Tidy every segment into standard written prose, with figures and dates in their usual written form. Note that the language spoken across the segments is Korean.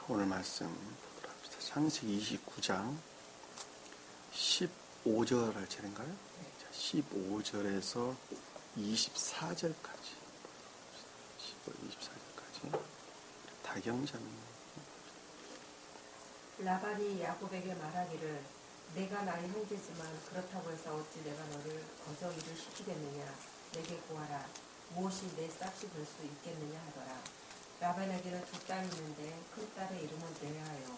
오늘 말씀 보도록 합시다. 창세기 29장 15절 차례인가요? 15절에서 24절까지 24절까지 다경자입니다. 라반이 야곱에게 말하기를 내가 나의 형제지만 그렇다고 해서 어찌 내가 너를 거저 일을 시키겠느냐. 내게 구하라. 무엇이 내 싹이 될 수 있겠느냐 하더라. 라반에게는 두 딸이 있는데 큰 딸의 이름은 레아요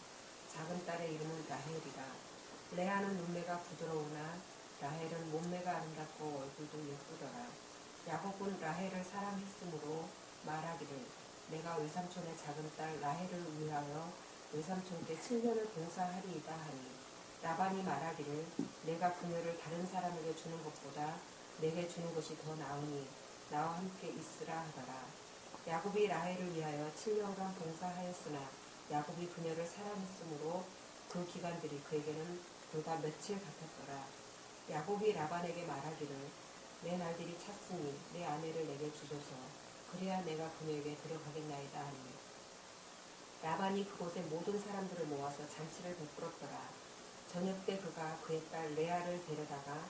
작은 딸의 이름은 라헬이라. 레아는 눈매가 부드러우나 라헬은 몸매가 아름답고 얼굴도 예쁘더라. 야곱은 라헬을 사랑했으므로 말하기를 내가 외삼촌의 작은 딸 라헬을 위하여 외삼촌께 7년을 봉사하리이다 하니, 라반이 말하기를 내가 그녀를 다른 사람에게 주는 것보다 내게 주는 것이 더 나으니 나와 함께 있으라 하더라. 야곱이 라헬을 위하여 7년간 봉사하였으나 야곱이 그녀를 사랑했으므로 그 기간들이 그에게는 불과 며칠 같았더라. 야곱이 라반에게 말하기를 내 날들이 찼으니 내 아내를 내게 주소서. 그래야 내가 그녀에게 들어가겠나이다 하니, 라반이 그곳에 모든 사람들을 모아서 잔치를 베풀었더라. 저녁 때 그가 그의 딸 레아를 데려다가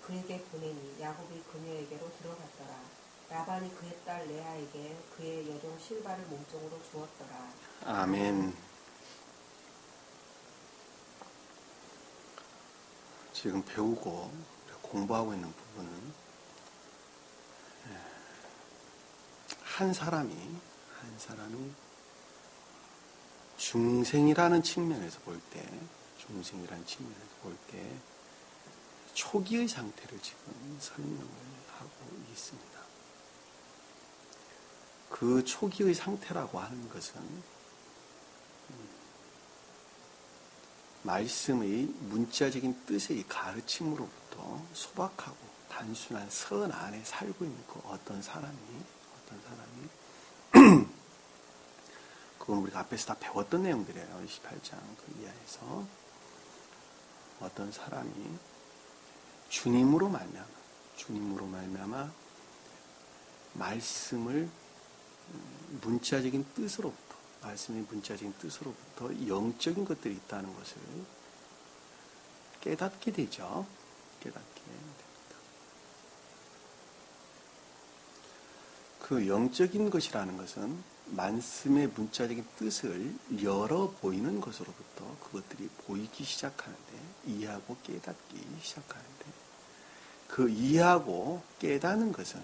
그에게 보내니 야곱이 그녀에게로 들어갔더라. 라반이 그의 딸 레아에게 그의 여종 실바를 몸종으로 주었더라. 아멘. 지금 배우고 공부하고 있는 부분은 한 사람이 중생이라는 측면에서 볼 때, 초기의 상태를 지금 설명을 하고 있습니다. 그 초기의 상태라고 하는 것은 말씀의 문자적인 뜻의 가르침으로부터 소박하고 단순한 선 안에 살고 있는 그 어떤 사람이 그건 우리가 앞에서 다 배웠던 내용들이에요. 28장 그 이하에서 어떤 사람이 주님으로 말미암아 말씀의 문자적인 뜻으로부터 영적인 것들이 있다는 것을 깨닫게 되죠. 깨닫게 됩니다. 그 영적인 것이라는 것은 말씀의 문자적인 뜻을 열어 보이는 것으로부터 그것들이 보이기 시작하는데, 이해하고 깨닫기 시작하는데, 그 이해하고 깨닫는 것은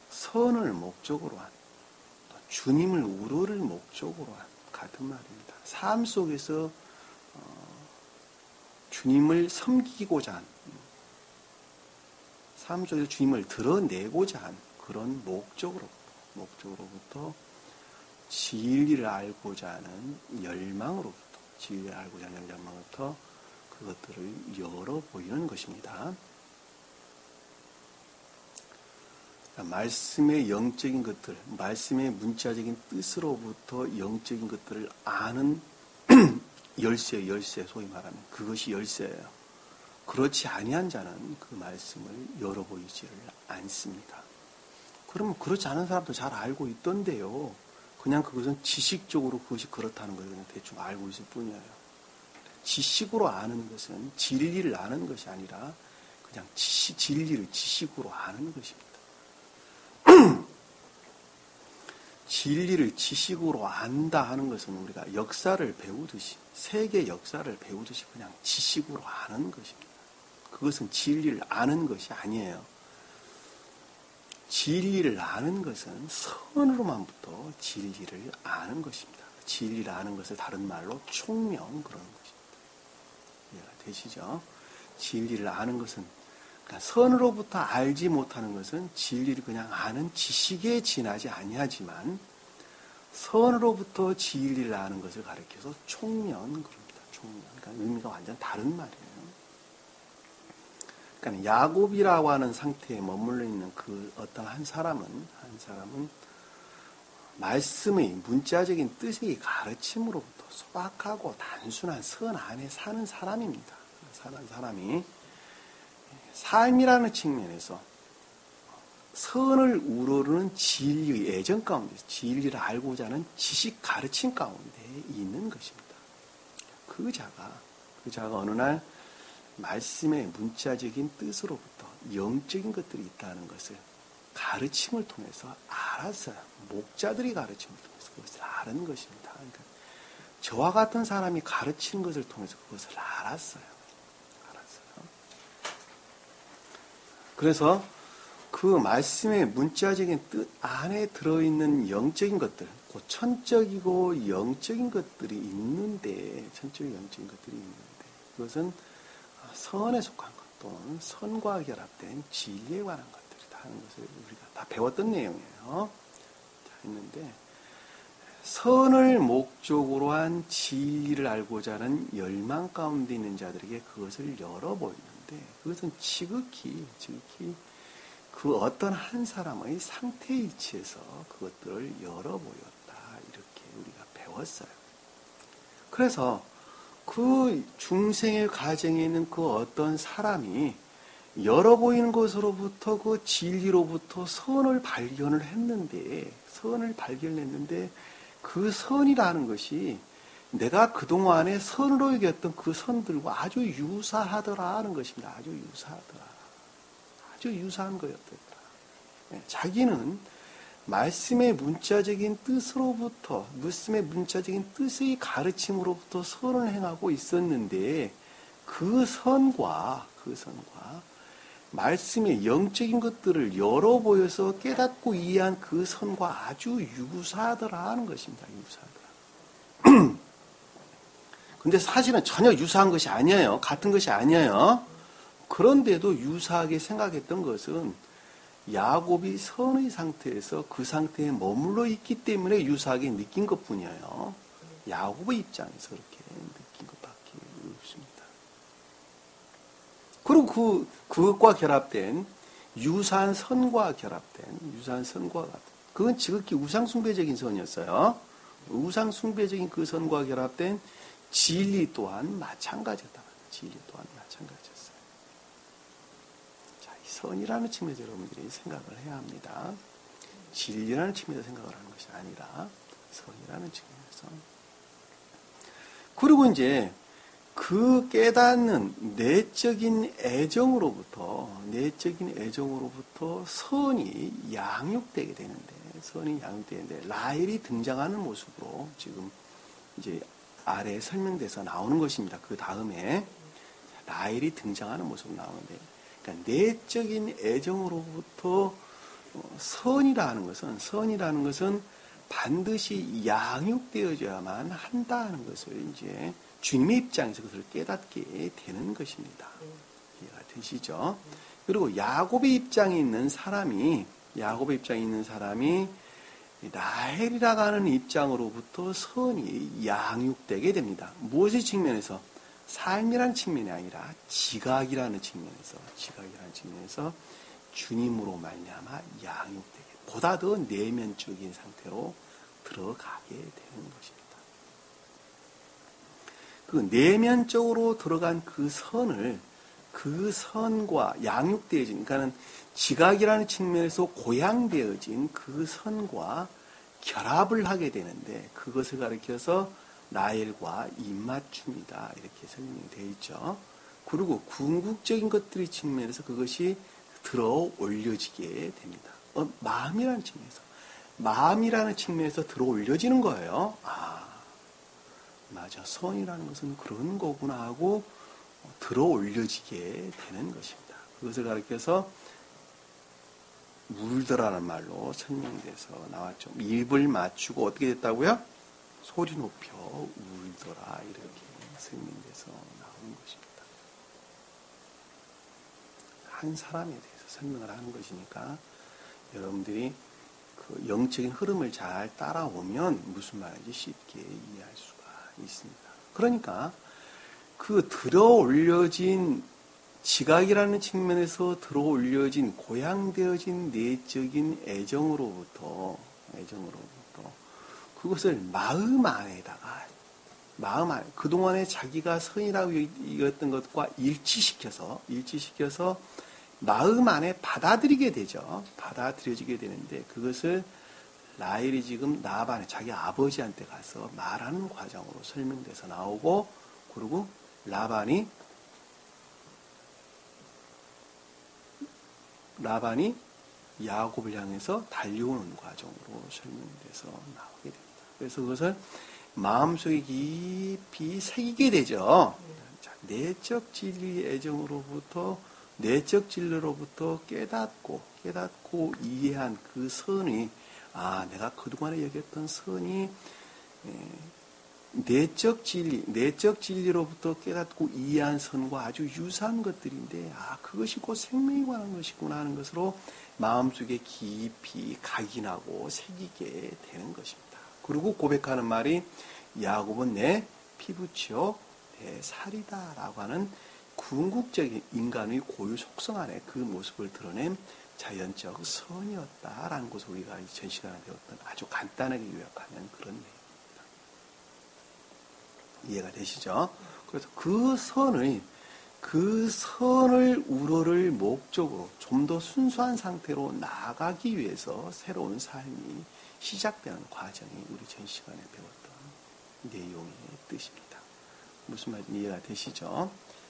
선을 목적으로 한, 주님을 우러를 목적으로 한 같은 말입니다. 삶 속에서 주님을 섬기고자 한, 삶 속에서 주님을 드러내고자 한 그런 목적으로부터 진리를 알고자 하는 열망으로부터 그것들을 열어 보이는 것입니다. 말씀의 영적인 것들, 말씀의 문자적인 뜻으로부터 영적인 것들을 아는 열쇠, 소위 말하면 그것이 열쇠예요. 그렇지 아니한 자는 그 말씀을 열어보이지를 않습니다. 그러면 그렇지 않은 사람도 잘 알고 있던데요. 그냥 그것은 지식적으로 그것이 그렇다는 걸 그냥 대충 알고 있을 뿐이에요. 지식으로 아는 것은 진리를 아는 것이 아니라 그냥 진리를 지식으로 아는 것입니다. 진리를 지식으로 안다 하는 것은 우리가 역사를 배우듯이, 세계 역사를 배우듯이 그냥 지식으로 아는 것입니다. 그것은 진리를 아는 것이 아니에요. 진리를 아는 것은 선으로만부터 진리를 아는 것입니다. 진리를 아는 것을 다른 말로 총명 그러는 것입니다. 이해가 되시죠? 진리를 아는 것은, 그러니까 선으로부터 알지 못하는 것은 진리를 그냥 아는 지식에 지나지 아니하지만, 선으로부터 진리를 아는 것을 가리켜서 총명 그럽니다. 총명. 그러니까 의미가 완전 다른 말이에요. 그러니까 야곱이라고 하는 상태에 머물러 있는 그 어떤 한 사람은 말씀의 문자적인 뜻의 가르침으로부터 소박하고 단순한 선 안에 사는 사람입니다. 사는 사람이 삶이라는 측면에서 선을 우러르는 진리의 애정 가운데, 진리를 알고자 하는 지식 가르침 가운데 있는 것입니다. 그 자가 어느 날 말씀의 문자적인 뜻으로부터 영적인 것들이 있다는 것을 가르침을 통해서 알았어요. 목자들이 가르침을 통해서 그것을 아는 것입니다. 그러니까 저와 같은 사람이 가르치는 것을 통해서 그것을 알았어요. 그래서 그 말씀의 문자적인 뜻 안에 들어있는 영적인 것들, 그 천적이고 영적인 것들이 있는데, 그것은 선에 속한 것 또는 선과 결합된 진리에 관한 것들이다 하는 것을 우리가 다 배웠던 내용이에요. 있는데 선을 목적으로 한 진리를 알고자 하는 열망 가운데 있는 자들에게 그것을 열어보이는데, 그것은 지극히 그 어떤 한 사람의 상태에 위치해서 그것들을 열어보였다, 이렇게 우리가 배웠어요. 그래서 그 중생의 가정에 있는 그 어떤 사람이 열어보이는 것으로부터 그 진리로부터 선을 발견했는데 그 선이라는 것이 내가 그동안에 선으로 여겼던 그 선들과 아주 유사하더라 하는 것입니다. 아주 유사한 거였더라. 자기는 말씀의 문자적인 뜻으로부터, 말씀의 문자적인 뜻의 가르침으로부터 선을 행하고 있었는데 그 선과 말씀의 영적인 것들을 열어보여서 깨닫고 이해한 그 선과 아주 유사하더라 하는 것입니다. 유사하더라. 근데 사실은 전혀 유사한 것이 아니에요. 같은 것이 아니에요. 그런데도 유사하게 생각했던 것은 야곱이 선의 상태에서 그 상태에 머물러 있기 때문에 유사하게 느낀 것뿐이에요. 야곱의 입장에서 그렇게 느낀 것밖에 없습니다. 그리고 그것과 결합된 유사한 선과 그건 지극히 우상숭배적인 선이었어요. 우상숭배적인 그 선과 결합된 진리 또한 마찬가지였다. 자, 이 선이라는 측면에서 여러분들이 생각을 해야 합니다. 진리라는 측면에서 생각을 하는 것이 아니라 선이라는 측면에서. 그리고 이제 그 깨닫는 내적인 애정으로부터 선이 양육되게 되는데 라헬이 등장하는 모습으로 지금 이제 아래에 설명돼서 나오는 것입니다. 그 다음에 라헬이 등장하는 모습으로 나오는데, 그러니까 내적인 애정으로부터 선이라는 것은 반드시 양육되어져야만 한다는 것을 이제 주님의 입장에서 그것을 깨닫게 되는 것입니다. 이해가 되시죠? 그리고 야곱의 입장에 있는 사람이 라헬이라고 하는 입장으로부터 선이 양육되게 됩니다. 무엇의 측면에서? 삶이라는 측면이 아니라 지각이라는 측면에서 주님으로 말미암아 양육되게, 보다 더 내면적인 상태로 들어가게 되는 것입니다. 그 내면적으로 들어간 그 선과 양육되어진, 그러니까는 지각이라는 측면에서 고양되어진 그 선과 결합을 하게 되는데, 그것을 가리켜서 라헬과 입맞춤이다, 이렇게 설명이 되어 있죠. 그리고 궁극적인 것들의 측면에서 그것이 들어 올려지게 됩니다. 마음이라는 측면에서 들어 올려지는 거예요. 맞아, 선이라는 것은 그런 거구나 하고 들어 올려지게 되는 것입니다. 그것을 가리켜서 울더라는 말로 설명돼서 나왔죠. 입을 맞추고 어떻게 됐다고요? 소리 높여 울더라, 이렇게 설명돼서 나오는 것입니다. 한 사람에 대해서 설명을 하는 것이니까 여러분들이 그 영적인 흐름을 잘 따라오면 무슨 말인지 쉽게 이해할 수가 있습니다. 그러니까 그 들어올려진 지각이라는 측면에서 들어올려진 고양되어진 내적인 애정으로부터 그것을 마음 안에 그동안에 자기가 선이라고 여겼던 것과 일치시켜서 마음 안에 받아들이게 되죠. 받아들여지게 되는데 그것을 라헬이 지금 라반에 자기 아버지한테 가서 말하는 과정으로 설명돼서 나오고, 그리고 라반이 야곱을 향해서 달려오는 과정으로 설명돼서 나오게 됩니다. 그래서 그것을 마음속에 깊이 새기게 되죠. 자, 내적 진리 애정으로부터, 내적 진리로부터 깨닫고 이해한 그 선이, 내가 그동안에 여겼던 선이 내적 진리로부터 깨닫고 이해한 선과 아주 유사한 것들인데, 그것이 곧 생명에 관한 것이구나 하는 것으로 마음속에 깊이 각인하고 새기게 되는 것입니다. 그리고 고백하는 말이 야곱은 내 피부치요 내 살이다 라고 하는 궁극적인 인간의 고유 속성 안에 그 모습을 드러낸 자연적 선이었다라는 것을 우리가 전 시간에 배웠던, 아주 간단하게 요약하면 그런 내용입니다. 이해가 되시죠? 그래서 그 선을 우러를 목적으로 좀 더 순수한 상태로 나아가기 위해서 새로운 삶이 시작되는 과정이 우리 전 시간에 배웠던 내용의 뜻입니다. 무슨 말인지 이해가 되시죠?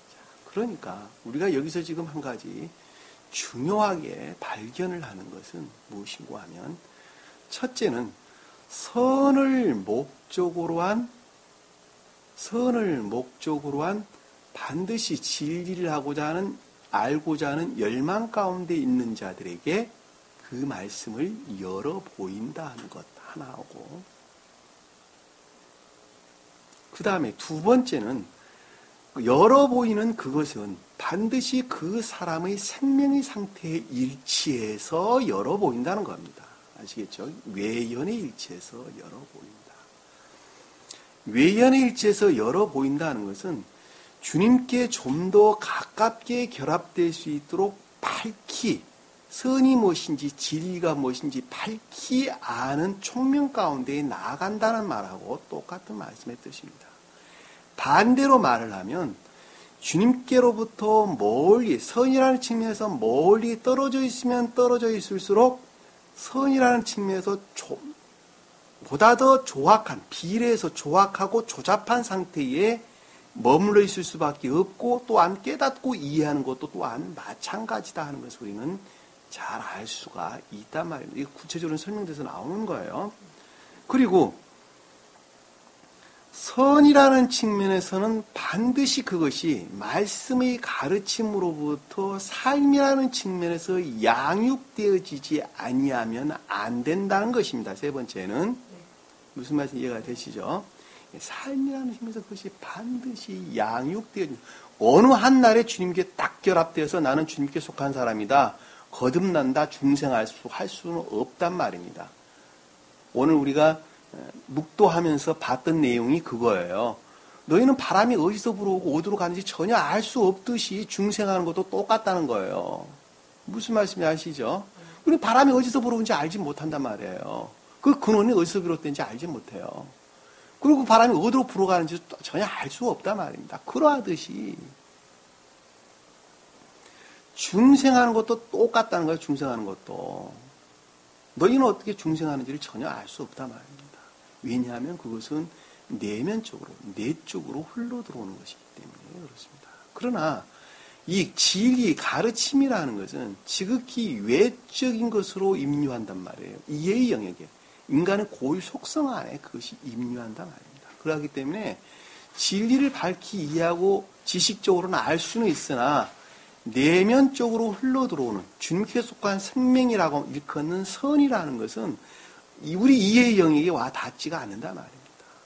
자, 그러니까 우리가 여기서 지금 한 가지 중요하게 발견을 하는 것은 무엇인가 하면, 첫째는 선을 목적으로 한 반드시 진리를 알고자 하는 열망 가운데 있는 자들에게 그 말씀을 열어 보인다 하는 것 하나하고, 그 다음에 두 번째는 열어 보이는 그것은 반드시 그 사람의 생명의 상태에 일치해서 열어 보인다는 겁니다. 아시겠죠? 외연에 일치해서 열어 보인다. 외연에 일치해서 열어 보인다는 것은 주님께 좀 더 가깝게 결합될 수 있도록 밝히, 선이 무엇인지 진리가 무엇인지 밝히 아는 총명 가운데 나아간다는 말하고 똑같은 말씀의 뜻입니다. 반대로 말을 하면 주님께로부터 멀리, 선이라는 측면에서 멀리 떨어져 있으면 떨어져 있을수록 선이라는 측면에서 보다 더 조악한, 비례해서 조악하고 조잡한 상태에 머물러 있을 수밖에 없고, 또한 깨닫고 이해하는 것도 또한 마찬가지다 하는 것을 우리는 잘 알 수가 있단 말입니다. 이게 구체적으로 설명돼서 나오는 거예요. 그리고 선이라는 측면에서는 반드시 그것이 말씀의 가르침으로부터 삶이라는 측면에서 양육되어지지 아니하면 안 된다는 것입니다. 세 번째는 무슨 말씀 이해가 되시죠? 삶이라는 측면에서 그것이 반드시 양육되어지는, 어느 한 날에 주님께 딱 결합되어서 나는 주님께 속한 사람이다, 거듭난다, 중생할 수는 없단 말입니다. 오늘 우리가 묵도하면서 봤던 내용이 그거예요. 너희는 바람이 어디서 불어오고 어디로 가는지 전혀 알 수 없듯이 중생하는 것도 똑같다는 거예요. 무슨 말씀인지 아시죠? 우리 바람이 어디서 불어오는지 알지 못한단 말이에요. 그 근원이 어디서 비롯된지 알지 못해요. 그리고 바람이 어디로 불어가는지 전혀 알 수 없단 말입니다. 그러하듯이 중생하는 것도 똑같다는 거예요. 중생하는 것도. 너희는 어떻게 중생하는지를 전혀 알 수 없단 말입니다. 왜냐하면 그것은 내면적으로, 내적으로 흘러 들어오는 것이기 때문에 그렇습니다. 그러나 이 진리, 가르침이라는 것은 지극히 외적인 것으로 임유한단 말이에요. 이해의 영역에, 인간의 고유 속성 안에 그것이 임유한단 말입니다. 그렇기 때문에 진리를 밝히 이해하고 지식적으로는 알 수는 있으나 내면적으로 흘러 들어오는 주님께 속한 생명이라고 일컫는 선이라는 것은 우리 이해의 영역에 와 닿지가 않는단 말입니다.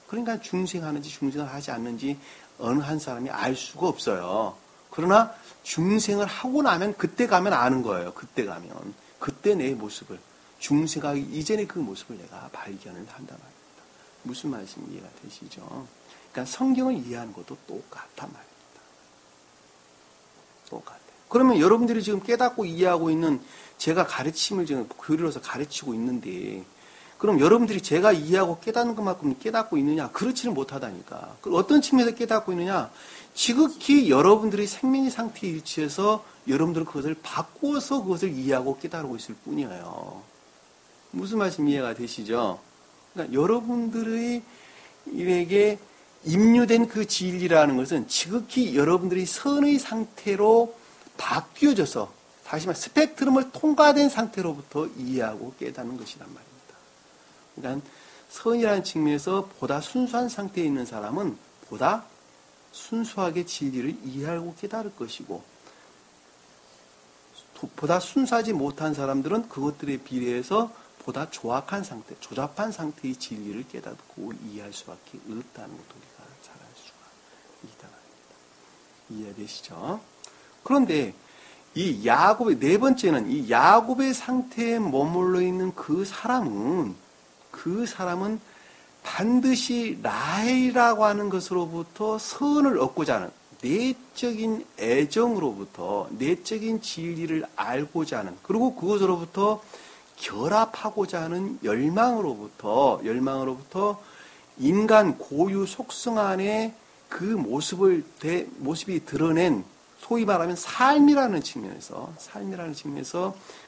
그러니까 중생하는지 중생을 하지 않는지 어느 한 사람이 알 수가 없어요. 그러나 중생을 하고 나면 그때 가면 아는 거예요. 그때 가면. 그때 내 모습을, 중생하기 이전의 그 모습을 내가 발견을 한단 말입니다. 무슨 말씀이 이해가 되시죠? 그러니까 성경을 이해하는 것도 똑같단 말입니다. 똑같아요. 그러면 여러분들이 지금 깨닫고 이해하고 있는, 제가 가르침을 지금 교리로서 가르치고 있는데, 그럼 여러분들이 제가 이해하고 깨닫는 것만큼 깨닫고 있느냐? 그렇지는 못하다니까. 어떤 측면에서 깨닫고 있느냐? 지극히 여러분들이 생명의 상태에 일치해서 여러분들은 그것을 바꾸어서 그것을 이해하고 깨달고 있을 뿐이에요. 무슨 말씀 이해가 되시죠? 그러니까 여러분들의 에게 임유된 그 진리라는 것은 지극히 여러분들이 선의 상태로 바뀌어져서 다시 말해 스펙트럼을 통과된 상태로부터 이해하고 깨닫는 것이란 말입니다. 그러니까 선이라는 측면에서 보다 순수한 상태에 있는 사람은 보다 순수하게 진리를 이해하고 깨달을 것이고 보다 순수하지 못한 사람들은 그것들에 비례해서 보다 조악한 상태, 조잡한 상태의 진리를 깨닫고 이해할 수밖에 없다는 것도 우리가 잘 알 수가 있다 말입니다. 이해되시죠? 그런데 이 야곱의 네 번째는 이 야곱의 상태에 머물러 있는 그 사람은 반드시 라헬이라고 하는 것으로부터 선을 얻고자 하는 내적인 애정으로부터 내적인 진리를 알고자 하는 그리고 그것으로부터 결합하고자 하는 열망으로부터 인간 고유 속성 안에 그 모습이 드러낸 소위 말하면 삶이라는 측면에서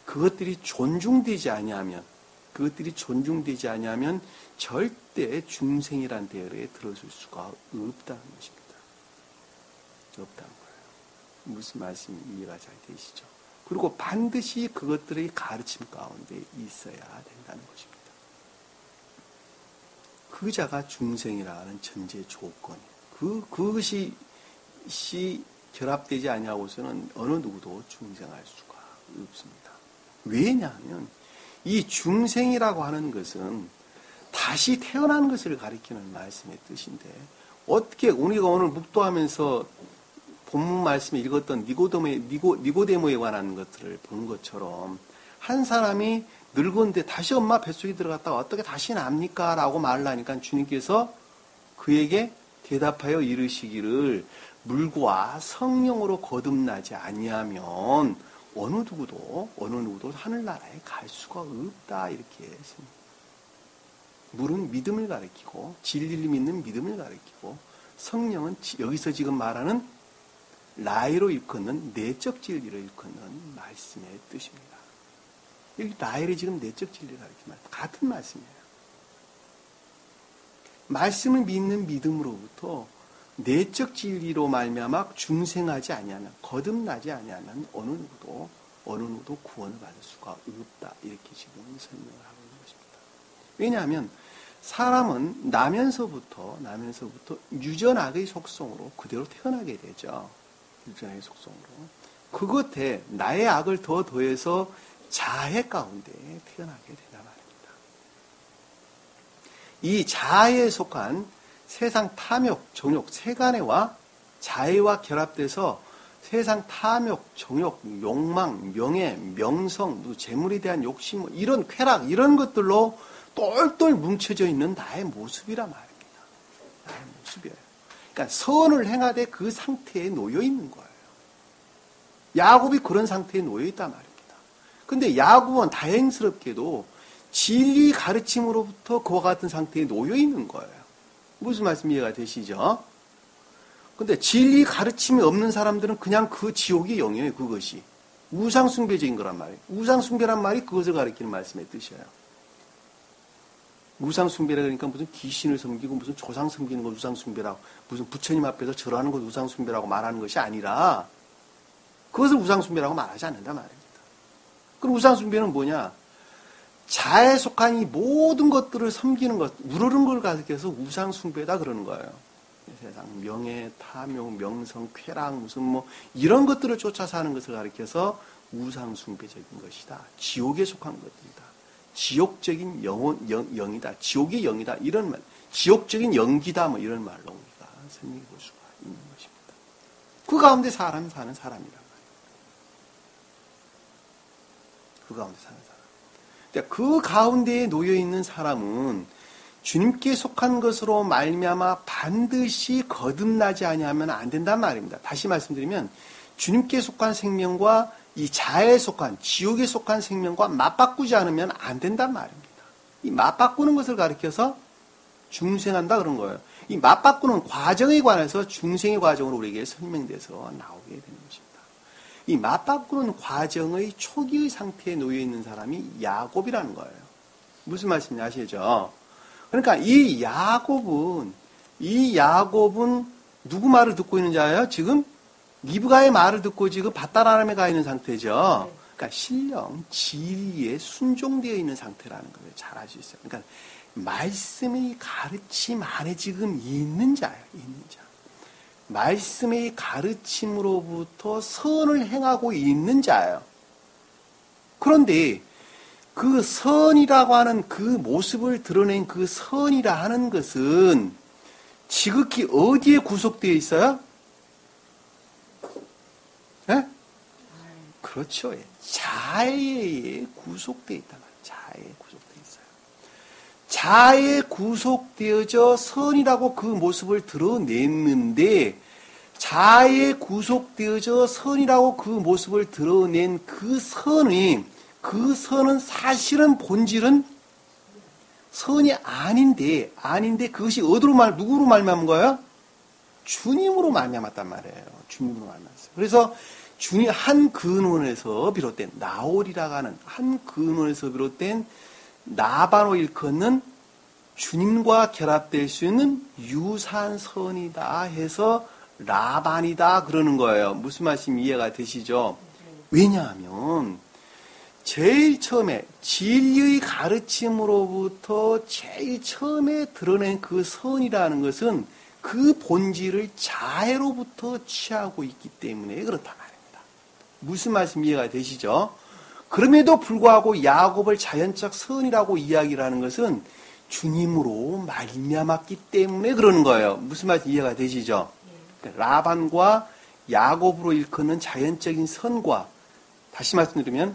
그것들이 존중되지 아니하면 절대 중생이란 대열에 들어설 수가 없다는 것입니다. 없다는 거예요. 무슨 말씀이 이해가 잘 되시죠? 그리고 반드시 그것들의 가르침 가운데 있어야 된다는 것입니다. 그 자가 중생이라는 전제 조건이에요. 그것이 결합되지 아니하고서는 어느 누구도 중생할 수가 없습니다. 왜냐하면 이 중생이라고 하는 것은 다시 태어난 것을 가리키는 말씀의 뜻인데 어떻게 우리가 오늘 묵도하면서 본문 말씀에 읽었던 니고데모에 관한 것들을 보는 것처럼 한 사람이 늙었는데 다시 엄마 뱃속에 들어갔다가 어떻게 다시 납니까? 라고 말을 하니까 주님께서 그에게 대답하여 이르시기를 물과 성령으로 거듭나지 아니하면 어느 누구도 하늘나라에 갈 수가 없다 이렇게 했습니다. 물은 믿음을 가리키고 진리를 믿는 믿음을 가리키고 성령은 여기서 지금 말하는 라이로 일컫는 내적 진리를 일컫는 말씀의 뜻입니다. 여기 라이를 지금 내적 진리를 가리키는 같은 말씀이에요. 말씀을 믿는 믿음으로부터 내적 진리로 말미암아 중생하지 아니하면 거듭나지 아니하면 어느 누구도 구원을 받을 수가 없다 이렇게 지금 설명을 하고 있는 것입니다. 왜냐하면 사람은 나면서부터 유전악의 속성으로 그대로 태어나게 되죠. 유전악의 속성으로. 그것에 나의 악을 더 더해서 자해 가운데 태어나게 된단 말입니다. 이 자해에 속한 세상 탐욕, 정욕, 세간애와 자해와 결합돼서 세상 탐욕, 정욕, 욕망, 명예, 명성, 재물에 대한 욕심, 이런 쾌락, 이런 것들로 똘똘 뭉쳐져 있는 나의 모습이란 말입니다. 나의 모습이에요. 그러니까 선을 행하되 그 상태에 놓여 있는 거예요. 야곱이 그런 상태에 놓여 있단 말입니다. 근데 야곱은 다행스럽게도 진리 가르침으로부터 그와 같은 상태에 놓여 있는 거예요. 무슨 말씀 이해가 되시죠? 근데 진리 가르침이 없는 사람들은 그냥 그 지옥의 영이에요, 그것이. 우상숭배적인 거란 말이에요. 우상숭배란 말이 그것을 가리키는 말씀의 뜻이에요. 우상숭배라 그러니까 무슨 귀신을 섬기고 무슨 조상 섬기는 걸 우상숭배라고, 무슨 부처님 앞에서 절하는 걸 우상숭배라고 말하는 것이 아니라 그것을 우상숭배라고 말하지 않는단 말입니다. 그럼 우상숭배는 뭐냐? 자에 속한 이 모든 것들을 섬기는 것, 우러른 걸 가리켜서 우상숭배다 그러는 거예요. 세상 명예, 탐욕, 명성, 쾌락, 무슨 이런 것들을 쫓아 사는 것을 가리켜서 우상숭배적인 것이다. 지옥에 속한 것들이다. 지옥적인 영이다. 지옥의 영이다. 이런 말. 지옥적인 연기다. 이런 말로 우리가 설명해 볼 수가 있는 것입니다. 그 가운데 사람이 사는 사람이란 말이에요. 그 가운데 사는 사람. 그 가운데에 놓여 있는 사람은 주님께 속한 것으로 말미암아 반드시 거듭나지 아니하면 안 된단 말입니다. 다시 말씀드리면 주님께 속한 생명과 이 자에 속한 지옥에 속한 생명과 맞바꾸지 않으면 안 된단 말입니다. 이 맞바꾸는 것을 가리켜서 중생한다 그런 거예요. 이 맞바꾸는 과정에 관해서 중생의 과정으로 우리에게 설명돼서 나오게 되는 것입니다. 이 맞바꾸는 과정의 초기의 상태에 놓여 있는 사람이 야곱이라는 거예요. 무슨 말씀인지 아시죠? 그러니까 이 야곱은 누구 말을 듣고 있는 자예요? 지금 리브가의 말을 듣고 지금 밧다라람에 가 있는 상태죠. 그러니까 신령, 진리에 순종되어 있는 상태라는 거예요. 잘 알 수 있어요. 그러니까 말씀의 가르침 안에 지금 있는 자예요. 있는 자. 말씀의 가르침으로부터 선을 행하고 있는 자예요. 그런데 그 선이라고 하는 그 모습을 드러낸 그 선이라 하는 것은 지극히 어디에 구속되어 있어요? 예? 그렇죠. 자애에 구속되어 있단 말이에요. 자애에 구속되어 있어요. 자애에 구속되어져 선이라고 그 모습을 드러냈는데 자애에 구속되어져 선이라고 그 모습을 드러낸 그 선은 사실은 본질은 선이 아닌데 그것이 누구로 말미암은 거예요? 주님으로 말미암았단 말이에요. 주님으로 말미암았어요. 그래서 주님 한 근원에서 비롯된 나홀이라고 하는 한 근원에서 비롯된 나바로 일컫는 주님과 결합될 수 있는 유산선이다 해서 라반이다 그러는 거예요. 무슨 말씀 이해가 되시죠? 왜냐하면 제일 처음에 진리의 가르침으로부터 제일 처음에 드러낸 그 선이라는 것은 그 본질을 자애로부터 취하고 있기 때문에 그렇단 말입니다. 무슨 말씀 이해가 되시죠? 그럼에도 불구하고 야곱을 자연적 선이라고 이야기를 하는 것은 주님으로 말미암았기 때문에 그러는 거예요. 무슨 말씀 이해가 되시죠? 라반과 야곱으로 일컫는 자연적인 선과 다시 말씀드리면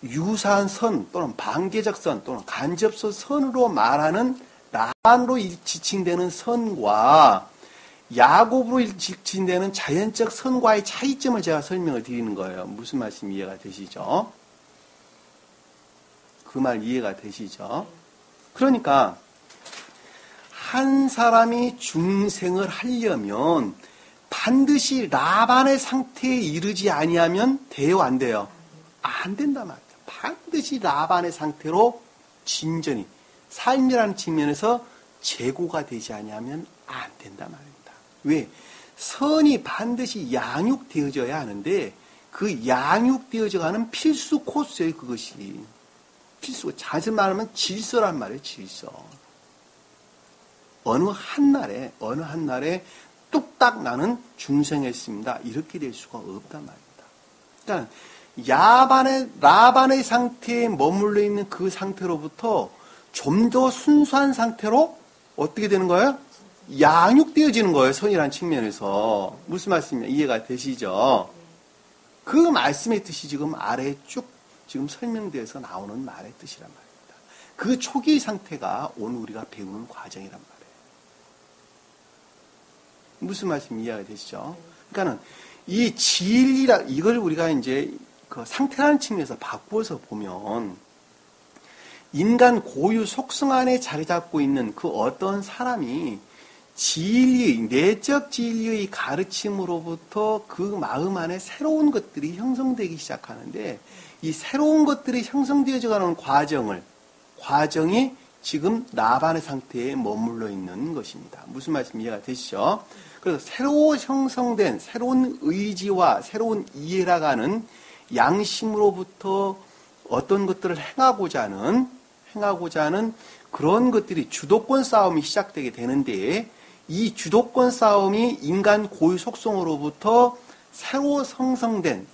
유사한 선 또는 반계적 선 또는 간접적 선으로 말하는 라반으로 지칭되는 선과 야곱으로 지칭되는 자연적 선과의 차이점을 제가 설명을 드리는 거예요. 무슨 말씀 이해가 되시죠? 그 말 이해가 되시죠? 그러니까 한 사람이 중생을 하려면 반드시 라반의 상태에 이르지 아니하면 돼요, 안 돼요? 안 된단 말이에요. 반드시 라반의 상태로 진전이 삶이라는 측면에서 재고가 되지 아니하면 안 된단 말입니다. 왜? 선이 반드시 양육되어져야 하는데 그 양육되어져가는 필수 코스예요. 그것이 필수. 자주 말하면 질서란 말이에요. 질서. 어느 한 날에 뚝딱 나는 중생했습니다. 이렇게 될 수가 없단 말입니다. 그러니까 라반의 상태에 머물러 있는 그 상태로부터 좀 더 순수한 상태로 어떻게 되는 거예요? 양육되어지는 거예요. 선이라는 측면에서. 무슨 말씀이냐? 이해가 되시죠? 그 말씀의 뜻이 지금 아래에 쭉 지금 설명되어서 나오는 말의 뜻이란 말입니다. 그 초기 상태가 오늘 우리가 배우는 과정이란 말이에요. 무슨 말씀 이해가 되시죠? 그러니까는 이 진리라 이걸 우리가 이제 그 상태라는 측면에서 바꾸어서 보면 인간 고유 속성 안에 자리 잡고 있는 그 어떤 사람이 내적 진리의 가르침으로부터 그 마음 안에 새로운 것들이 형성되기 시작하는데 이 새로운 것들이 형성되어져가는 과정이 지금 라반의 상태에 머물러 있는 것입니다. 무슨 말씀 이해가 되시죠? 그래서 새로 형성된 새로운 의지와 새로운 이해라고 하는 양심으로부터 어떤 것들을 행하고자 하는 그런 것들이 주도권 싸움이 시작되게 되는데 이 주도권 싸움이 인간 고유 속성으로부터 새로 형성된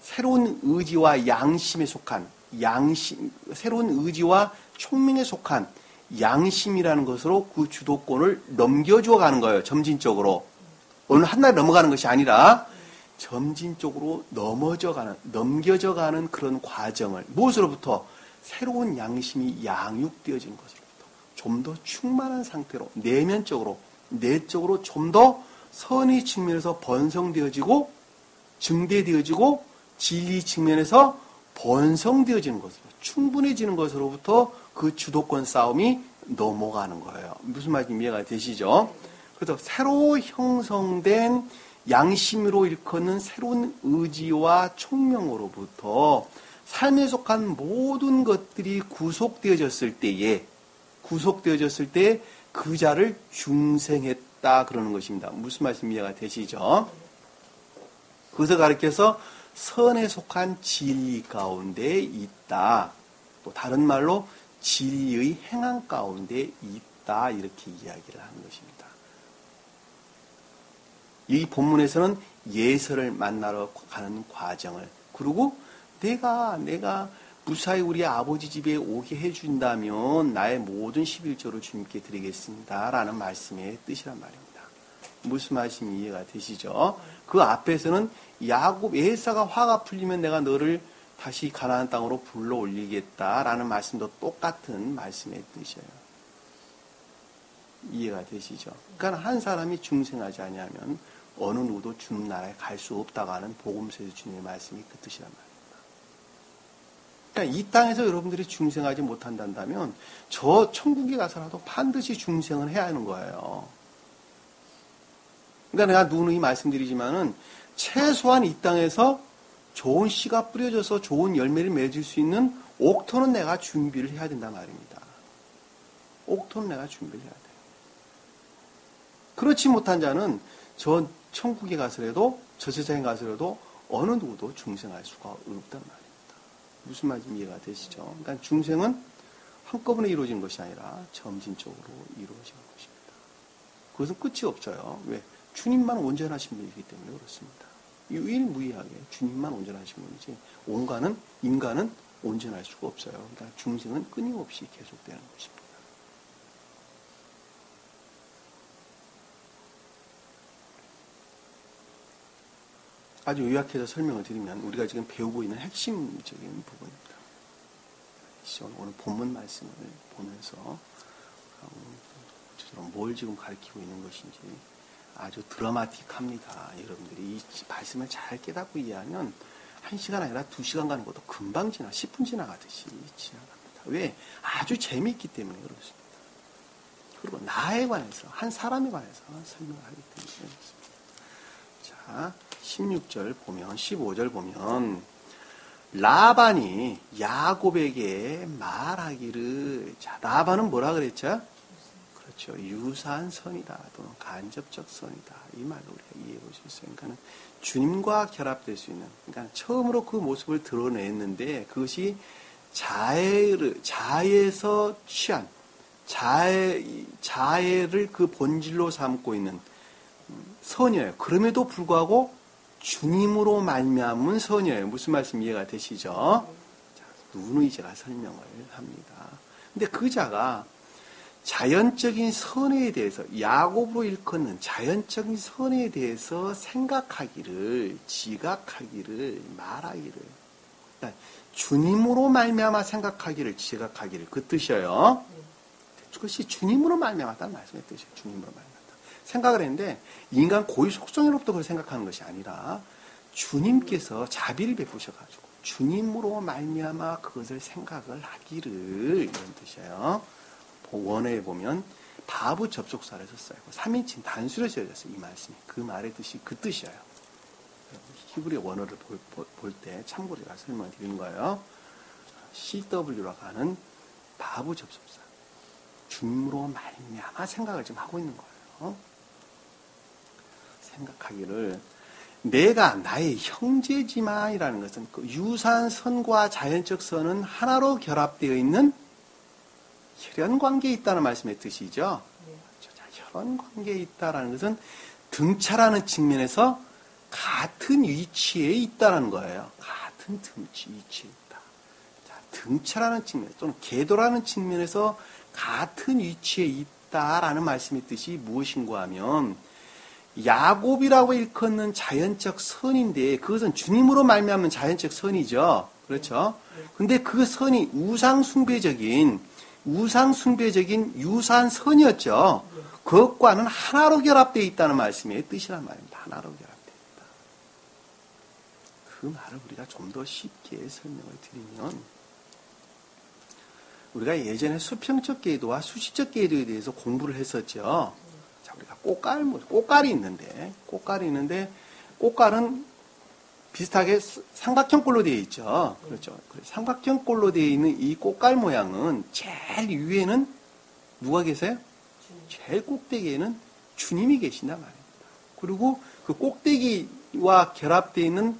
새로운 의지와 양심에 속한 새로운 의지와 총명에 속한 양심이라는 것으로 그 주도권을 넘겨주어 가는 거예요. 점진적으로. 어느 한 날 넘어가는 것이 아니라 점진적으로 넘겨져 가는 그런 과정을 무엇으로부터? 새로운 양심이 양육되어진 것으로부터 좀 더 충만한 상태로 내적으로 좀 더 선의 측면에서 번성되어지고 증대되어지고 진리 측면에서 번성되어지는 것으로 충분해지는 것으로부터 그 주도권 싸움이 넘어가는 거예요. 무슨 말인지 이해가 되시죠? 그래서 새로 형성된 양심으로 일컫는 새로운 의지와 총명으로부터 삶에 속한 모든 것들이 구속되어졌을 때에 그 자를 중생했다 그러는 것입니다. 무슨 말씀 이해가 되시죠? 그것을 가리켜서 선에 속한 진리 가운데 있다. 또 다른 말로 진리의 행한 가운데 있다. 이렇게 이야기를 하는 것입니다. 이 본문에서는 예서를 만나러 가는 과정을, 그리고 내가 무사히 우리 아버지 집에 오게 해준다면 나의 모든 11조를 주님께 드리겠습니다. 라는 말씀의 뜻이란 말입니다. 무슨 말씀이 이해가 되시죠? 그 앞에서는 야곱, 에사가 화가 풀리면 내가 너를 다시 가나안 땅으로 불러 올리겠다라는 말씀도 똑같은 말씀의 뜻이에요. 이해가 되시죠? 그러니까 한 사람이 중생하지 아니하면 어느 누구도 주님 나라에 갈 수 없다고 하는 복음서에서 주님의 말씀이 그 뜻이란 말입니다. 그러니까 이 땅에서 여러분들이 중생하지 못한다면 저 천국에 가서라도 반드시 중생을 해야 하는 거예요. 그러니까 내가 누누이 말씀드리지만은 최소한 이 땅에서 좋은 씨가 뿌려져서 좋은 열매를 맺을 수 있는 옥토는 내가 준비를 해야 된단 말입니다. 옥토는 내가 준비를 해야 돼요. 그렇지 못한 자는 저 천국에 가서라도 저 세상에 가서라도 어느 누구도 중생할 수가 없단 말입니다. 무슨 말인지 이해가 되시죠? 그러니까 중생은 한꺼번에 이루어지는 것이 아니라 점진적으로 이루어지는 것입니다. 그것은 끝이 없어요. 왜? 주님만 온전하신 분이기 때문에 그렇습니다. 유일무이하게 주님만 온전하신 분이지 인간은 온전할 수가 없어요. 그러니까 중생은 끊임없이 계속되는 것입니다. 아주 요약해서 설명을 드리면 우리가 지금 배우고 있는 핵심적인 부분입니다. 오늘 본문 말씀을 보면서 뭘 지금 가르치고 있는 것인지 아주 드라마틱합니다. 여러분들이 이 말씀을 잘 깨닫고 이해하면 1시간 아니라 2시간 가는 것도 금방 10분 지나가듯이 지나갑니다. 왜? 아주 재미있기 때문에 그렇습니다. 그리고 나에 관해서, 한 사람에 관해서 설명을 하기 때문에 그렇습니다. 자, 16절 보면, 15절 보면, 라반이 야곱에게 말하기를, 자, 라반은 뭐라 그랬죠? 그렇죠. 유사한 선이다. 또는 간접적 선이다. 이 말로 우리가 이해해 볼 수 있어요. 그러니까 주님과 결합될 수 있는, 그러니까 처음으로 그 모습을 드러냈는데 그것이 자애에서 취한, 자애를 그 본질로 삼고 있는 선이에요. 그럼에도 불구하고 주님으로 말미암은 선이에요. 무슨 말씀 이해가 되시죠? 자, 누누이 제가 설명을 합니다. 근데 그 자가 자연적인 선에 대해서, 야곱으로 일컫는 자연적인 선에 대해서 생각하기를, 지각하기를, 말하기를, 그러니까 주님으로 말미암아 생각하기를, 지각하기를, 그 뜻이에요. 그것이 주님으로 말미암았다는 말씀의 뜻이에요. 주님으로 말미암았다. 생각을 했는데 인간 고유 속성으로부터 그걸 생각하는 것이 아니라 주님께서 자비를 베푸셔가지고 주님으로 말미암아 그것을 생각을 하기를, 이런 뜻이에요. 원어에 보면 바브 접속사를 썼어요. 3인칭 단수로 지어졌어요. 이 말씀이. 그 말의 뜻이 그 뜻이에요. 히브리 원어를 볼 때 참고로 제가 설명을 드리는 거예요. CW라고 하는 바브 접속사. 주님으로 말미암아 생각을 지금 하고 있는 거예요. 생각하기를, 내가 나의 형제지만이라는 것은 그 유사한 선과 자연적 선은 하나로 결합되어 있는 혈연 관계에 있다는 말씀의 뜻이죠. 혈연 관계에 있다는 것은 등차라는 측면에서 같은 위치에 있다는 거예요. 같은 위치에 있다. 자, 등차라는 측면 또는 궤도라는 측면에서 같은 위치에 있다라는 말씀의 뜻이 무엇인가 하면, 야곱이라고 일컫는 자연적 선인데 그것은 주님으로 말미암은 자연적 선이죠. 그렇죠? 근데 그 선이 우상숭배적인 유사한 선이었죠. 그것과는 하나로 결합되어 있다는 말씀의 뜻이란 말입니다. 하나로 결합되어 있다. 그 말을 우리가 좀 더 쉽게 설명을 드리면, 우리가 예전에 수평적 궤도와 수직적 궤도에 대해서 공부를 했었죠. 자, 우리가 꽃갈이 있는데, 꽃갈은 비슷하게 삼각형 꼴로 되어 있죠. 그렇죠. 삼각형 꼴로 되어 있는 이 꽃갈 모양은 제일 위에는 누가 계세요? 제일 꼭대기에는 주님이 계신단 말입니다. 그리고 그 꼭대기와 결합되어 있는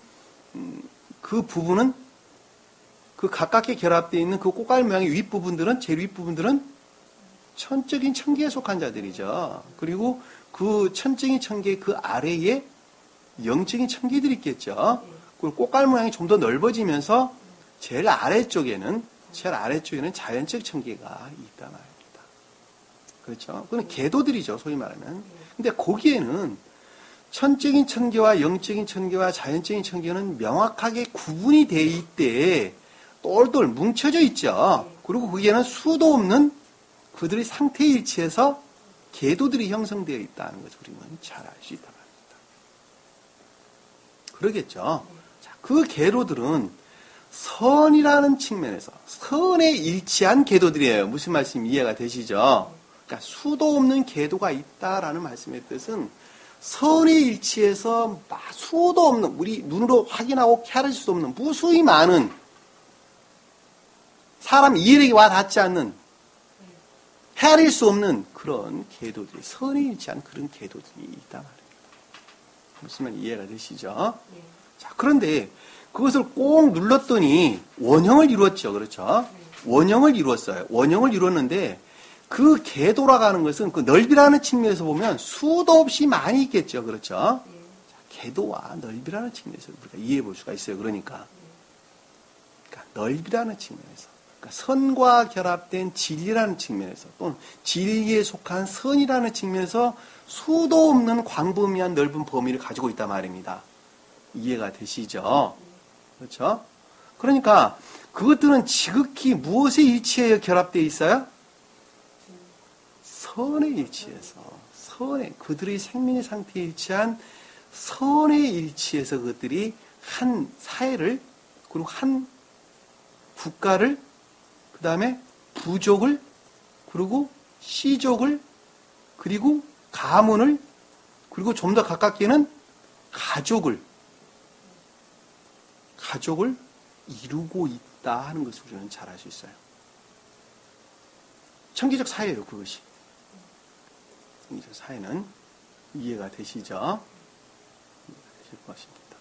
그 부분은 그 가깝게 결합되어 있는 그 꽃갈 모양의 윗부분들은 제일 윗부분들은 천적인 천계에 속한 자들이죠. 그리고 그 천적인 천계 그 아래에 영적인 천계들이 있겠죠. 그리고 꽃갈 모양이 좀 더 넓어지면서 제일 아래쪽에는 자연적 천계가 있단 말입니다. 그렇죠. 그건 궤도들이죠, 소위 말하면. 근데 거기에는 천적인 천계와 영적인 천계와 자연적인 천계는 명확하게 구분이 돼 있대 똘똘 뭉쳐져 있죠. 그리고 거기에는 수도 없는 그들의 상태 일치에서 궤도들이 형성되어 있다는 것을 우리는 잘 알 수 있다 말입니다. 그러겠죠. 자, 그 궤도들은 선이라는 측면에서 선에 일치한 궤도들이에요. 무슨 말씀 이해가 되시죠? 그러니까 수도 없는 궤도가 있다라는 말씀의 뜻은 선에 일치해서 수도 없는 우리 눈으로 확인하고 캐할 수 없는 무수히 많은 사람 이해력이 와 닿지 않는 헤아릴 수 없는 그런 궤도들이 선에 일치한 그런 궤도들이 있단 말입니다. 무슨 말 이해가 되시죠? 네. 자, 그런데 그것을 꼭 눌렀더니 원형을 이루었죠. 그렇죠? 원형을 이루었어요. 원형을 이루었는데 그 궤도라고 것은 그 넓이라는 측면에서 보면 수도 없이 많이 있겠죠. 그렇죠? 네. 자, 궤도와 넓이라는 측면에서 우리가 이해해 볼 수가 있어요. 그러니까 넓이라는 측면에서 그러니까 선과 결합된 진리라는 측면에서 또는 진리에 속한 선이라는 측면에서 수도 없는 광범위한 넓은 범위를 가지고 있단 말입니다. 이해가 되시죠? 그렇죠? 그러니까 그것들은 지극히 무엇에 일치해 결합되어 있어요? 선에 일치해서 그들의 생명의 상태에 일치한 선에 일치해서 그것들이 한 사회를 그리고 한 국가를 그 다음에 부족을 그리고 시족을 그리고 가문을 그리고 좀 더 가깝게는 가족을 이루고 있다 하는 것을 우리는 잘 알 수 있어요. 천기적 사회예요, 그것이. 천기적 사회는 이해가 되시죠? 이해가 되실 것입니다.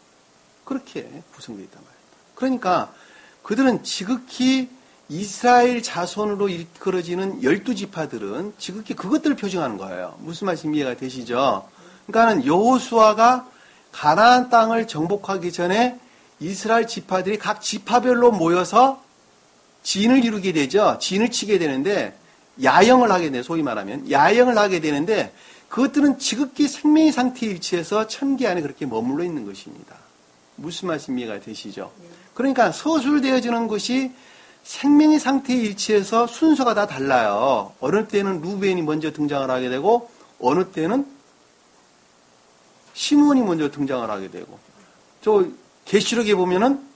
그렇게 구성되어 있단 말입니다. 그러니까 그들은 지극히 이스라엘 자손으로 이끌어지는 12지파들은 지극히 그것들을 표징하는 거예요. 무슨 말씀 이해가 되시죠? 그러니까는 여호수아가 가나안 땅을 정복하기 전에 이스라엘 지파들이 각 지파별로 모여서 진을 이루게 되죠. 진을 치게 되는데 야영을 하게 돼요. 소위 말하면 야영을 하게 되는데 그것들은 지극히 생명의 상태에 일치해서 천계 안에 그렇게 머물러 있는 것입니다. 무슨 말씀 이해가 되시죠? 그러니까 서술되어지는 것이 생명의 상태에 일치해서 순서가 다 달라요. 어느 때는 루벤이 먼저 등장을 하게 되고 어느 때는 시므온이 먼저 등장을 하게 되고 저 계시록에 보면은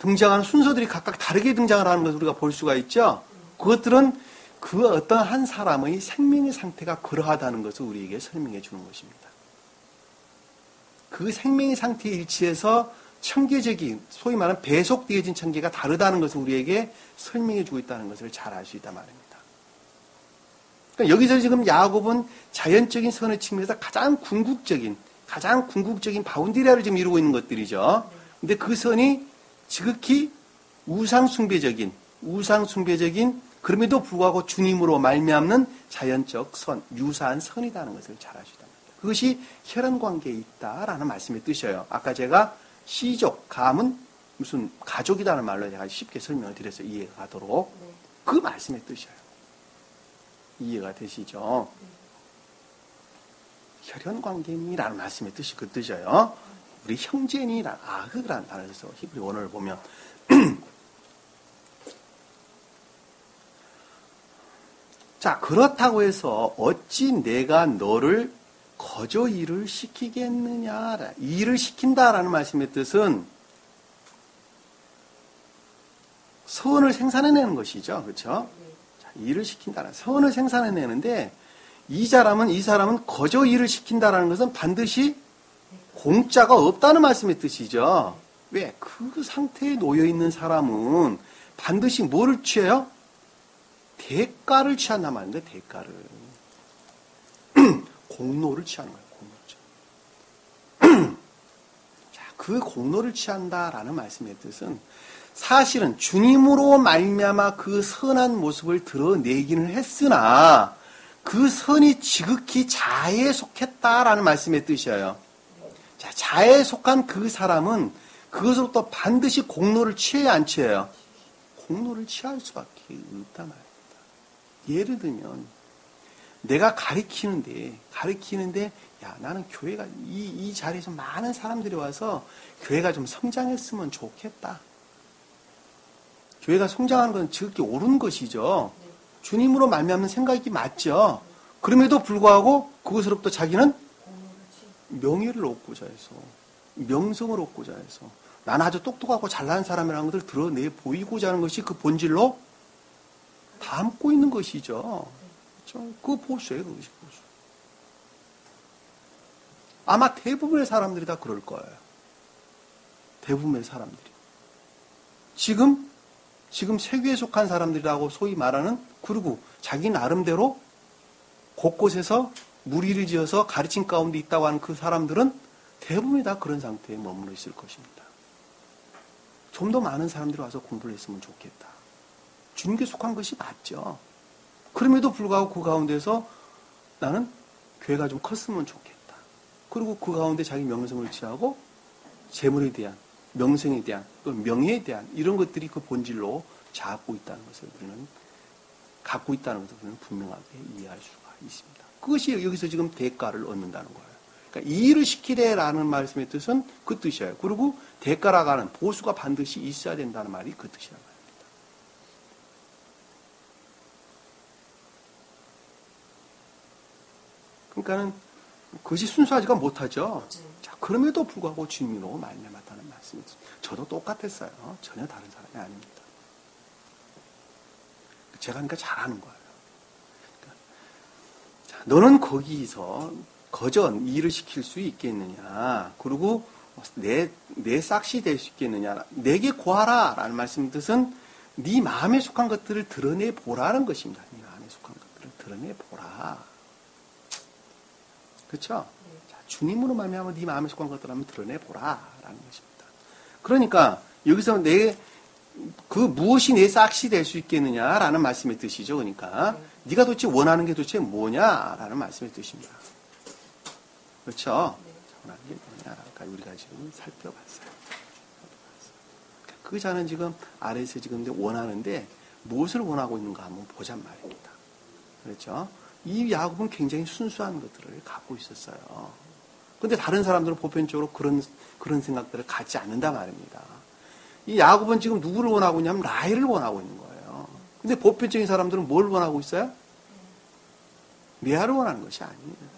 등장하는 순서들이 각각 다르게 등장을 하는 것을 우리가 볼 수가 있죠. 그것들은 그 어떤 한 사람의 생명의 상태가 그러하다는 것을 우리에게 설명해 주는 것입니다. 그 생명의 상태에 일치해서 천계적인 소위 말하는 배속되어진 천계가 다르다는 것을 우리에게 설명해 주고 있다는 것을 잘 알 수 있단 말입니다. 그러니까 여기서 지금 야곱은 자연적인 선의 측면에서 가장 궁극적인 바운디리아를 지금 이루고 있는 것들이죠. 근데 그 선이 지극히 우상숭배적인 그럼에도 불구하고 주님으로 말미암는 자연적 선, 유사한 선이라는 것을 잘 알 수 있단 말입니다. 그것이 혈연관계에 있다라는 말씀의 뜻이에요. 아까 제가 시족, 가문, 무슨 가족이라는 말로 제가 쉽게 설명을 드려서 이해가 가도록 그 말씀의 뜻이에요. 이해가 되시죠? 혈연관계니라는 말씀의 뜻이 그 뜻이에요. 우리 형제니라는 아흐라는 단어에서 히브리 원어를 보면 자, 그렇다고 해서 어찌 내가 너를 거저 일을 시키겠느냐. 일을 시킨다라는 말씀의 뜻은 선을 생산해내는 것이죠. 그렇죠? 자, 일을 시킨다는 선을 생산해내는데 이 사람은 거저 일을 시킨다라는 것은 반드시 공짜가 없다는 말씀의 뜻이죠. 왜? 그 상태에 놓여 있는 사람은 반드시 뭐를 취해요? 대가를 취한단 말인데, 대가를. 공로를 취하는 거예요, 공로죠. 자, 그 공로를 취한다라는 말씀의 뜻은 사실은 주님으로 말미암아 그 선한 모습을 드러내기는 했으나 그 선이 지극히 자아에 속했다라는 말씀의 뜻이에요. 자, 자아에 속한 그 사람은 그것으로부터 반드시 공로를 취해야 안 취해요? 공로를 취할 수밖에 없단 말입니다. 예를 들면 내가 가르치는데 야, 나는 교회가 이 자리에서 많은 사람들이 와서 교회가 좀 성장했으면 좋겠다. 교회가 성장하는 건 지극히 옳은 것이죠. 주님으로 말미암는 생각이 맞죠. 그럼에도 불구하고 그것으로부터 자기는 명예를 얻고자 해서, 명성을 얻고자 해서, 나는 아주 똑똑하고 잘난 사람이라는 것을 드러내 보이고자 하는 것이 그 본질로 담고 있는 것이죠. 그렇죠? 그 보수예요, 그것이 보수. 아마 대부분의 사람들이 다 그럴 거예요. 대부분의 사람들이. 지금 세계에 속한 사람들이라고 소위 말하는, 그리고 자기 나름대로 곳곳에서 무리를 지어서 가르친 가운데 있다고 하는 그 사람들은 대부분이 다 그런 상태에 머물러 있을 것입니다. 좀 더 많은 사람들이 와서 공부를 했으면 좋겠다. 주님께 속한 것이 맞죠. 그럼에도 불구하고 그 가운데서 나는 교회가 좀 컸으면 좋겠다. 그리고 그 가운데 자기 명성을 취하고 재물에 대한, 명성에 대한, 또 명예에 대한 이런 것들이 그 본질로 갖고 있다는 것을 우리는 분명하게 이해할 수가 있습니다. 그것이 여기서 지금 대가를 얻는다는 거예요. 그러니까 이 일을 시키래라는 말씀의 뜻은 그 뜻이에요. 그리고 대가라고 하는 보수가 반드시 있어야 된다는 말이 그 뜻이란 말입니다. 그러니까는 그것이 순수하지가 못하죠. 자, 그럼에도 불구하고 주님으로 말미암았다는 말씀이죠. 저도 똑같았어요. 전혀 다른 사람이 아닙니다. 제가 그러니까 잘하는 거예요. 그러니까, 자, 너는 거기서 거저 일을 시킬 수 있겠느냐? 그리고 내 싹시 될 수 있겠느냐? 내게 구하라 라는 말씀의 뜻은 네 마음에 속한 것들을 드러내 보라는 것입니다. 네 마음에 속한 것들을 드러내 보라. 그렇죠? 자, 주님으로 말미암아 네 마음에 속한 것들을 한번 드러내 보라라는 것입니다. 그러니까 여기서 그 무엇이 내 싹시 될 수 있겠느냐라는 말씀의 뜻이죠. 그러니까 네가 도대체 원하는 게 도대체 뭐냐라는 말씀의 뜻입니다. 그렇죠? 원하는 게 뭐냐라니까 우리가 지금 살펴봤어요. 그 자는 지금 아래에서 지금 원하는데 무엇을 원하고 있는가 한번 보잔 말입니다. 그렇죠? 이 야곱은 굉장히 순수한 것들을 갖고 있었어요. 그런데 다른 사람들은 보편적으로 그런 생각들을 갖지 않는다 말입니다. 이 야곱은 지금 누구를 원하고 있냐면 라헬을 원하고 있는 거예요. 근데 보편적인 사람들은 뭘 원하고 있어요? 레아를 원하는 것이 아니에요.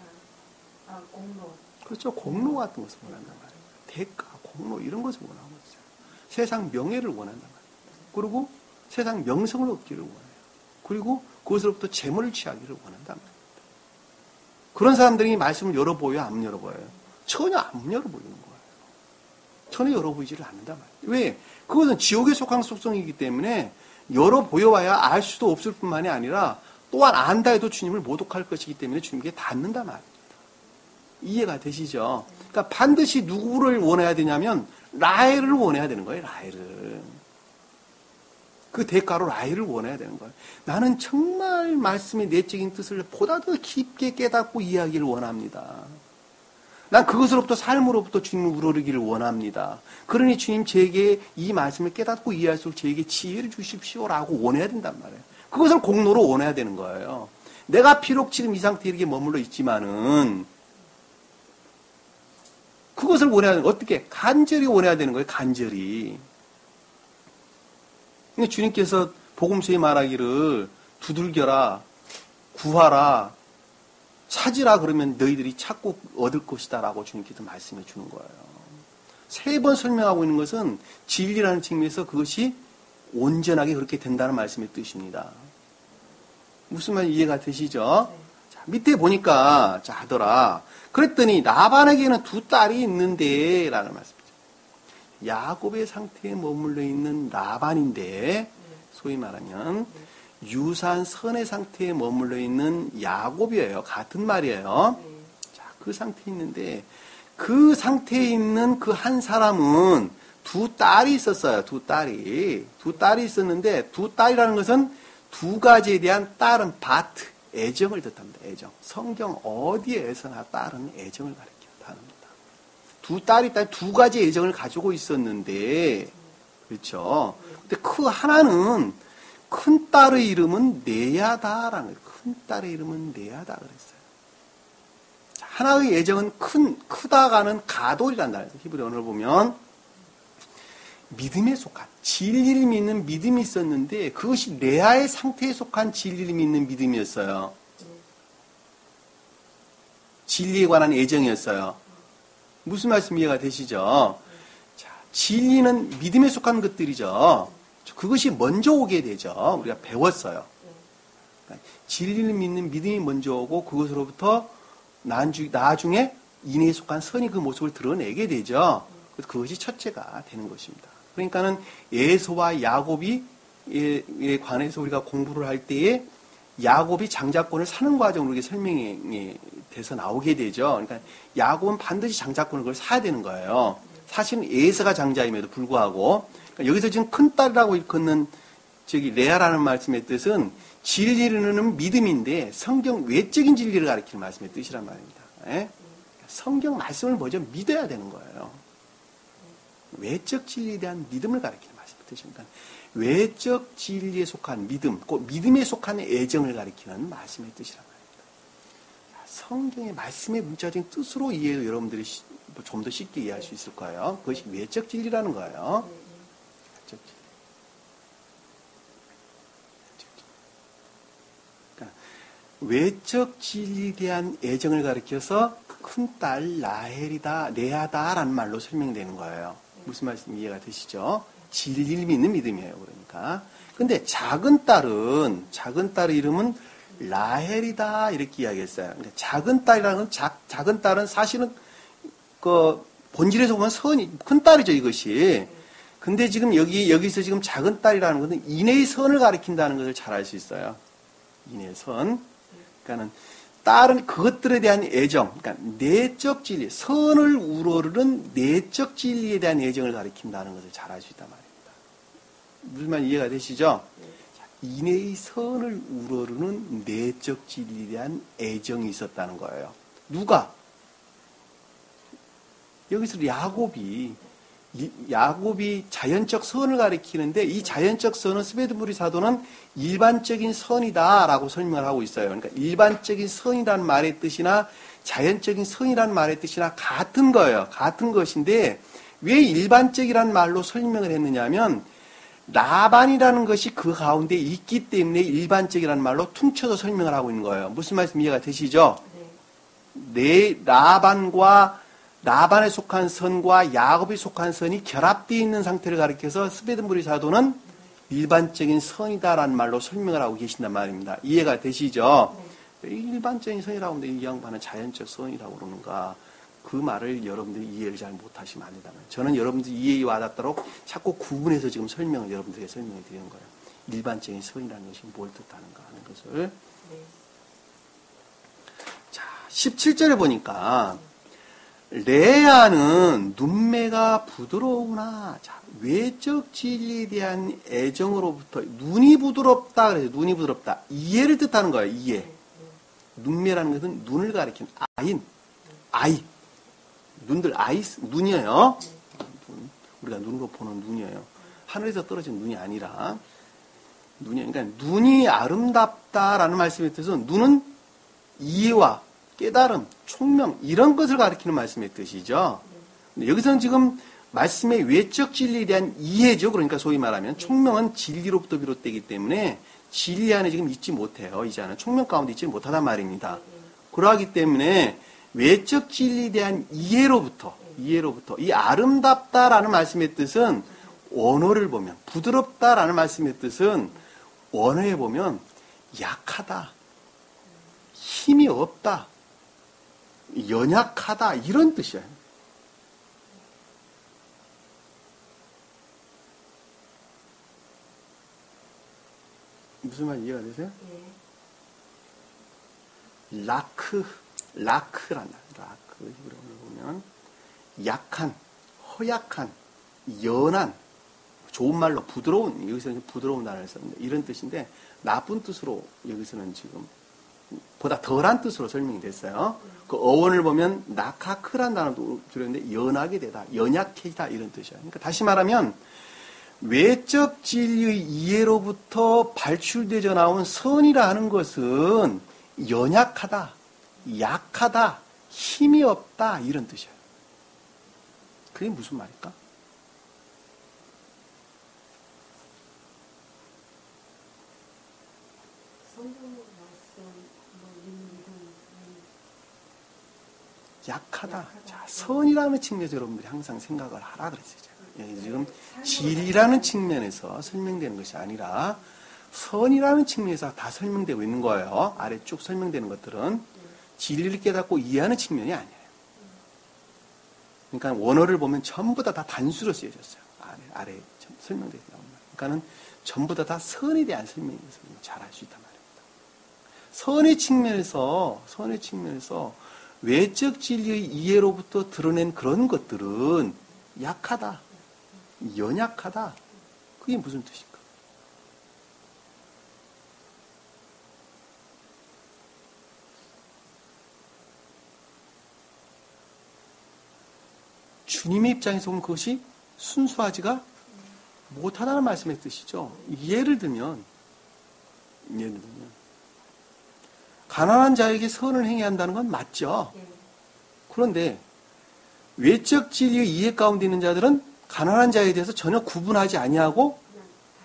공로. 그렇죠. 공로 같은 것을 원한단 말이에요. 대가, 공로 이런 것을 원하고 있어요. 세상 명예를 원한단 말이에요. 그리고 세상 명성을 얻기를 원해요. 그리고 그것으로부터 재물을 취하기를 원한단 말입니다. 그런 사람들이 말씀을 열어보여요? 안 열어보여요? 전혀 안 열어보이는 거예요. 전혀 열어보이지를 않는단 말이에요. 왜? 그것은 지옥에 속한 속성이기 때문에 열어보여와야 알 수도 없을 뿐만이 아니라 또한 안다 해도 주님을 모독할 것이기 때문에 주님께 닿는단 말입니다. 이해가 되시죠? 그러니까 반드시 누구를 원해야 되냐면 라헬을 원해야 되는 거예요. 라헬을. 그 대가로 라헬을 원해야 되는 거예요. 나는 정말 말씀의 내적인 뜻을 보다 더 깊게 깨닫고 이해하기를 원합니다. 난 그것으로부터 삶으로부터 주님을 우러르기를 원합니다. 그러니 주님 제게 이 말씀을 깨닫고 이해할수록 제게 지혜를 주십시오라고 원해야 된단 말이에요. 그것을 공로로 원해야 되는 거예요. 내가 비록 지금 이 상태에 이렇게 머물러 있지만은 그것을 원해야 되는 거예요. 어떻게? 간절히 원해야 되는 거예요. 간절히. 그러니까 주님께서 복음서에 말하기를 두들겨라, 구하라, 찾으라 그러면 너희들이 찾고 얻을 것이다 라고 주님께서 말씀해 주는 거예요. 3번 설명하고 있는 것은 진리라는 측면에서 그것이 온전하게 그렇게 된다는 말씀의 뜻입니다. 무슨 말 이해가 되시죠? 자, 밑에 보니까 자 하더라. 그랬더니 라반에게는 두 딸이 있는데 라는 말씀이죠. 야곱의 상태에 머물러 있는 라반인데 소위 말하면 유사한 선의 상태에 머물러 있는 야곱이에요. 같은 말이에요. 자, 그 상태에 있는데 그 상태에 있는 그 한 사람은 두 딸이 있었어요. 두 딸이 있었는데 두 딸이라는 것은 두 가지에 대한 딸은 바트, 애정을 뜻합니다. 애정. 성경 어디에서나 딸은 애정을 가리킵니다. 두 딸이 일단 두 가지 애정을 가지고 있었는데, 그렇죠. 근데 그 하나는 큰 딸의 이름은 네아다라는 거예요. 큰 딸의 이름은 네아다 그랬어요. 하나의 애정은 크다가는 가돌이란다. 히브리 언어를 보면 믿음에 속한 진리를 믿는 믿음이 있었는데 그것이 레아의 상태에 속한 진리를 믿는 믿음이었어요. 진리에 관한 애정이었어요. 무슨 말씀 이해가 되시죠? 자, 진리는 믿음에 속한 것들이죠. 그것이 먼저 오게 되죠. 우리가 배웠어요. 그러니까 진리를 믿는 믿음이 먼저 오고 그것으로부터 나중에 인애에 속한 선이 그 모습을 드러내게 되죠. 그것이 첫째가 되는 것입니다. 그러니까는 에서와 야곱이 에 관해서 우리가 공부를 할 때에 야곱이 장자권을 사는 과정으로 이게 설명이 돼서 나오게 되죠. 그러니까 야곱은 반드시 장자권을 그걸 사야 되는 거예요. 사실은 에서가 장자임에도 불구하고 그러니까 여기서 지금 큰 딸이라고 일컫는 레아라는 말씀의 뜻은 진리는 믿음인데 성경 외적인 진리를 가리키는 말씀의 뜻이란 말입니다. 예? 성경 말씀을 먼저 믿어야 되는 거예요. 외적 진리에 대한 믿음을 가리키는 말씀의 뜻입니다. 외적 진리에 속한 믿음, 꼭 믿음에 속한 애정을 가리키는 말씀의 뜻이란 말입니다. 성경의 말씀의 문자적인 뜻으로 여러분들이 좀 더 쉽게 이해할 수 있을 거예요. 그것이 외적 진리라는 거예요. 외적 진리. 그러니까 외적 진리에 대한 애정을 가리켜서 큰딸 레아다라는 말로 설명되는 거예요. 무슨 말씀 이해가 되시죠? 진리를 믿는 믿음이에요. 그러니까. 근데 작은 딸의 이름은 라헬이다 이렇게 이야기했어요. 그러니까 작은 딸이라는 작은 딸은 사실은 그 본질에서 보면 큰 딸이죠, 이것이. 근데 지금 여기서 지금 작은 딸이라는 것은 인애의 선을 가리킨다는 것을 잘 알 수 있어요. 인애의 선. 그러니까는 딸은 그것들에 대한 애정, 그러니까 내적 진리, 선을 우러르는 내적 진리에 대한 애정을 가리킨다는 것을 잘 알 수 있단 말입니다. 무슨 말 이해가 되시죠? 인애의 선을 우러르는 내적 진리에 대한 애정이 있었다는 거예요. 누가? 여기서 야곱이 자연적 선을 가리키는데 이 자연적 선은 스베드부리 사도는 일반적인 선이다라고 설명을 하고 있어요. 그러니까 일반적인 선이라는 말의 뜻이나 자연적인 선이라는 말의 뜻이나 같은 거예요. 같은 것인데 왜 일반적이라는 말로 설명을 했느냐면 라반이라는 것이 그 가운데 있기 때문에 일반적이라는 말로 퉁쳐서 설명을 하고 있는 거예요. 무슨 말씀 이해가 되시죠? 라반에 속한 선과 야곱에 속한 선이 결합되어 있는 상태를 가리켜서 스베드부리 사도는 일반적인 선이다라는 말로 설명을 하고 계신단 말입니다. 이해가 되시죠? 일반적인 선이라고 하는데 이 양반은 자연적 선이라고 그러는가? 그 말을 여러분들이 이해를 잘 못하시면 안 된다면 저는 여러분들이 이해에 와닿도록 자꾸 구분해서 지금 여러분들에게 설명해 드리는 거예요. 일반적인 선이라는 것이 뭘 뜻하는가 하는 것을. 자, 17절에 보니까 레아는 눈매가 부드러우나 자, 외적 진리에 대한 애정으로부터 눈이 부드럽다 그래서 눈이 부드럽다 이해를 뜻하는 거예요. 이해. 눈매라는 것은 눈을 가리키는 아이 눈들 눈이에요. 우리가 눈으로 보는 눈이에요. 하늘에서 떨어진 눈이 아니라 그러니까 눈이 아름답다라는 말씀의 뜻은 눈은 이해와 깨달음, 총명 이런 것을 가리키는 말씀의 뜻이죠. 여기서는 지금 말씀의 외적 진리에 대한 이해죠. 그러니까 소위 말하면 총명은 진리로부터 비롯되기 때문에 진리 안에 지금 있지 못해요. 이 자는 총명 가운데 있지 못하단 말입니다. 그러하기 때문에 외적 진리에 대한 이해로부터 이 아름답다라는 말씀의 뜻은 원어를 보면 부드럽다라는 말씀의 뜻은 원어에 보면 약하다, 힘이 없다, 연약하다 이런 뜻이에요. 무슨 말 이해가 되세요? 예. 라크란다. 라크 히브리어로 보면 약한, 허약한, 연한, 좋은 말로 부드러운, 여기서는 부드러운 단어를 썼는데 이런 뜻인데 나쁜 뜻으로 여기서는 지금 보다 덜한 뜻으로 설명이 됐어요. 그 어원을 보면 나카크란 단어도 줄였는데 연하게 되다, 연약해지다 이런 뜻이에요. 그러니까 다시 말하면 외적 진리의 이해로부터 발출되어 나온 선이라 하는 것은 연약하다, 약하다, 힘이 없다 이런 뜻이에요. 그게 무슨 말일까? 약하다. 자, 선이라는 측면에서 여러분들이 항상 생각을 하라 그랬어요. 여기 지금 질이라는 측면에서 설명되는 것이 아니라 선이라는 측면에서 다 설명되고 있는 거예요. 아래 쭉 설명되는 것들은 진리를 깨닫고 이해하는 측면이 아니에요. 그러니까 원어를 보면 전부 다 단수로 쓰여졌어요. 아래 설명되어 나오는 말. 그러니까는 전부 다 선에 대한 설명을 잘 할 수 있단 말입니다. 선의 측면에서 외적 진리의 이해로부터 드러낸 그런 것들은 약하다, 연약하다. 그게 무슨 뜻일까? 주님의 입장에서 보면 그것이 순수하지가 못하다는 말씀의 뜻이죠. 예를 들면 가난한 자에게 선을 행해야 한다는 건 맞죠. 그런데 외적 진리의 이해 가운데 있는 자들은 가난한 자에 대해서 전혀 구분하지 아니하고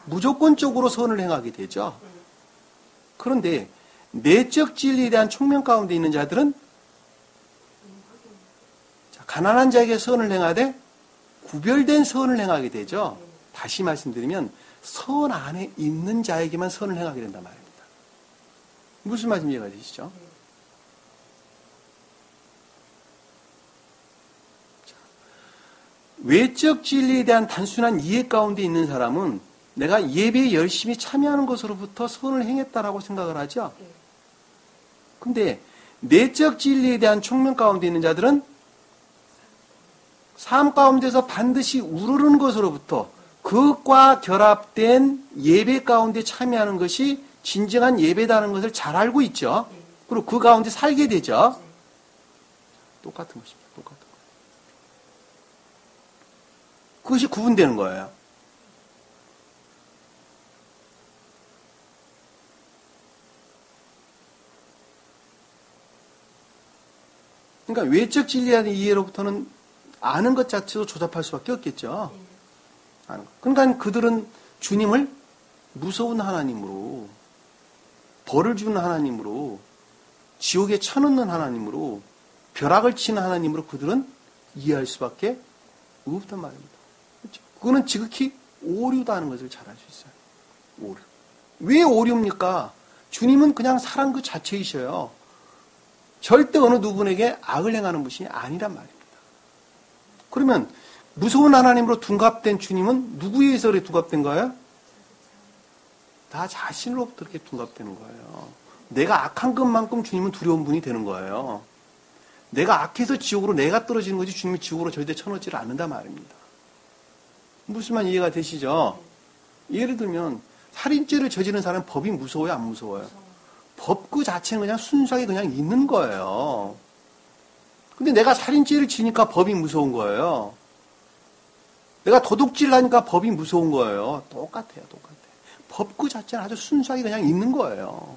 무조건적으로 선을 행하게 되죠. 그런데 내적 진리에 대한 총명 가운데 있는 자들은 가난한 자에게 선을 행하되 구별된 선을 행하게 되죠. 다시 말씀드리면 선 안에 있는 자에게만 선을 행하게 된단 말입니다. 무슨 말씀 이해가 되시죠? 외적 진리에 대한 단순한 이해 가운데 있는 사람은 내가 예배에 열심히 참여하는 것으로부터 선을 행했다라고 생각을 하죠. 근데 내적 진리에 대한 총명 가운데 있는 자들은 삶 가운데서 반드시 우러르는 것으로부터 그것과 결합된 예배 가운데 참여하는 것이 진정한 예배다는 것을 잘 알고 있죠. 그리고 그 가운데 살게 되죠. 똑같은 것입니다. 똑같은 거. 그것이 구분되는 거예요. 그러니까 외적 진리에 대한 이해로부터는 아는 것 자체도 조잡할 수밖에 없겠죠. 그러니까 그들은 주님을 무서운 하나님으로, 벌을 주는 하나님으로, 지옥에 쳐넣는 하나님으로, 벼락을 치는 하나님으로 그들은 이해할 수밖에 없단 말입니다. 그렇죠? 그거는 지극히 오류다는 것을 잘 알 수 있어요. 오류. 왜 오류입니까? 주님은 그냥 사랑 그 자체이셔요. 절대 어느 누구에게 악을 행하는 분이 아니란 말입니다. 그러면 무서운 하나님으로 둔갑된 주님은 누구에 의해서 둔갑된 거예요? 다 자신으로부터 이렇게 둔갑되는 거예요. 내가 악한 것만큼 주님은 두려운 분이 되는 거예요. 내가 악해서 지옥으로 내가 떨어지는 거지 주님이 지옥으로 절대 쳐넣지를 않는단 말입니다. 무슨 말 이해가 되시죠? 예를 들면 살인죄를 저지른 사람은 법이 무서워요? 안 무서워요? 법 그 자체는 그냥 순수하게 그냥 있는 거예요. 근데 내가 살인죄를 지니까 법이 무서운 거예요. 내가 도둑질을 하니까 법이 무서운 거예요. 똑같아요. 법 그 자체는 아주 순수하게 그냥 있는 거예요.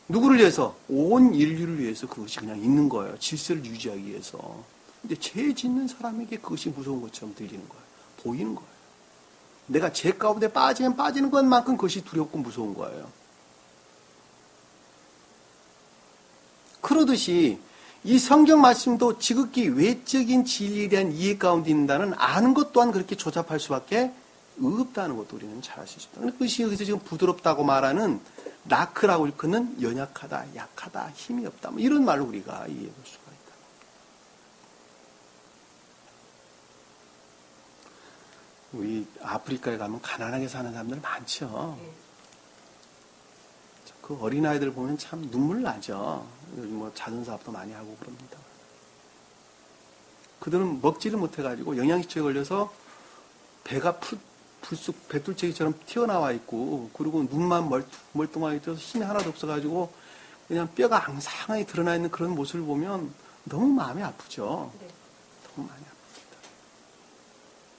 누구를 위해서? 온 인류를 위해서 그것이 그냥 있는 거예요. 질서를 유지하기 위해서. 근데 죄 짓는 사람에게 그것이 무서운 것처럼 들리는 거예요. 보이는 거예요. 내가 죄 가운데 빠지면 빠지는 것만큼 그것이 두렵고 무서운 거예요. 그러듯이 이 성경 말씀도 지극히 외적인 진리에 대한 이해 가운데 있는다는 아는 것 또한 그렇게 조잡할 수밖에 없다는 것도 우리는 잘 알 수 있습니다. 그것이 여기서 지금 부드럽다고 말하는 나크라고 일컫는 연약하다, 약하다, 힘이 없다. 뭐 이런 말로 우리가 이해해 볼 수가 있다. 우리 아프리카에 가면 가난하게 사는 사람들 많죠. 그 어린아이들 보면 참 눈물 나죠. 요즘 뭐 자선사업도 많이 하고 그럽니다. 그들은 먹지를 못해가지고 영양실조에 걸려서 배가 불쑥 배뚫치기처럼 튀어나와 있고, 그리고 눈만 멀뚱하게 떠서 힘이 하나도 없어가지고 그냥 뼈가 앙상하게 드러나 있는 그런 모습을 보면 너무 마음이 아프죠. 네. 너무 많이 아픕니다.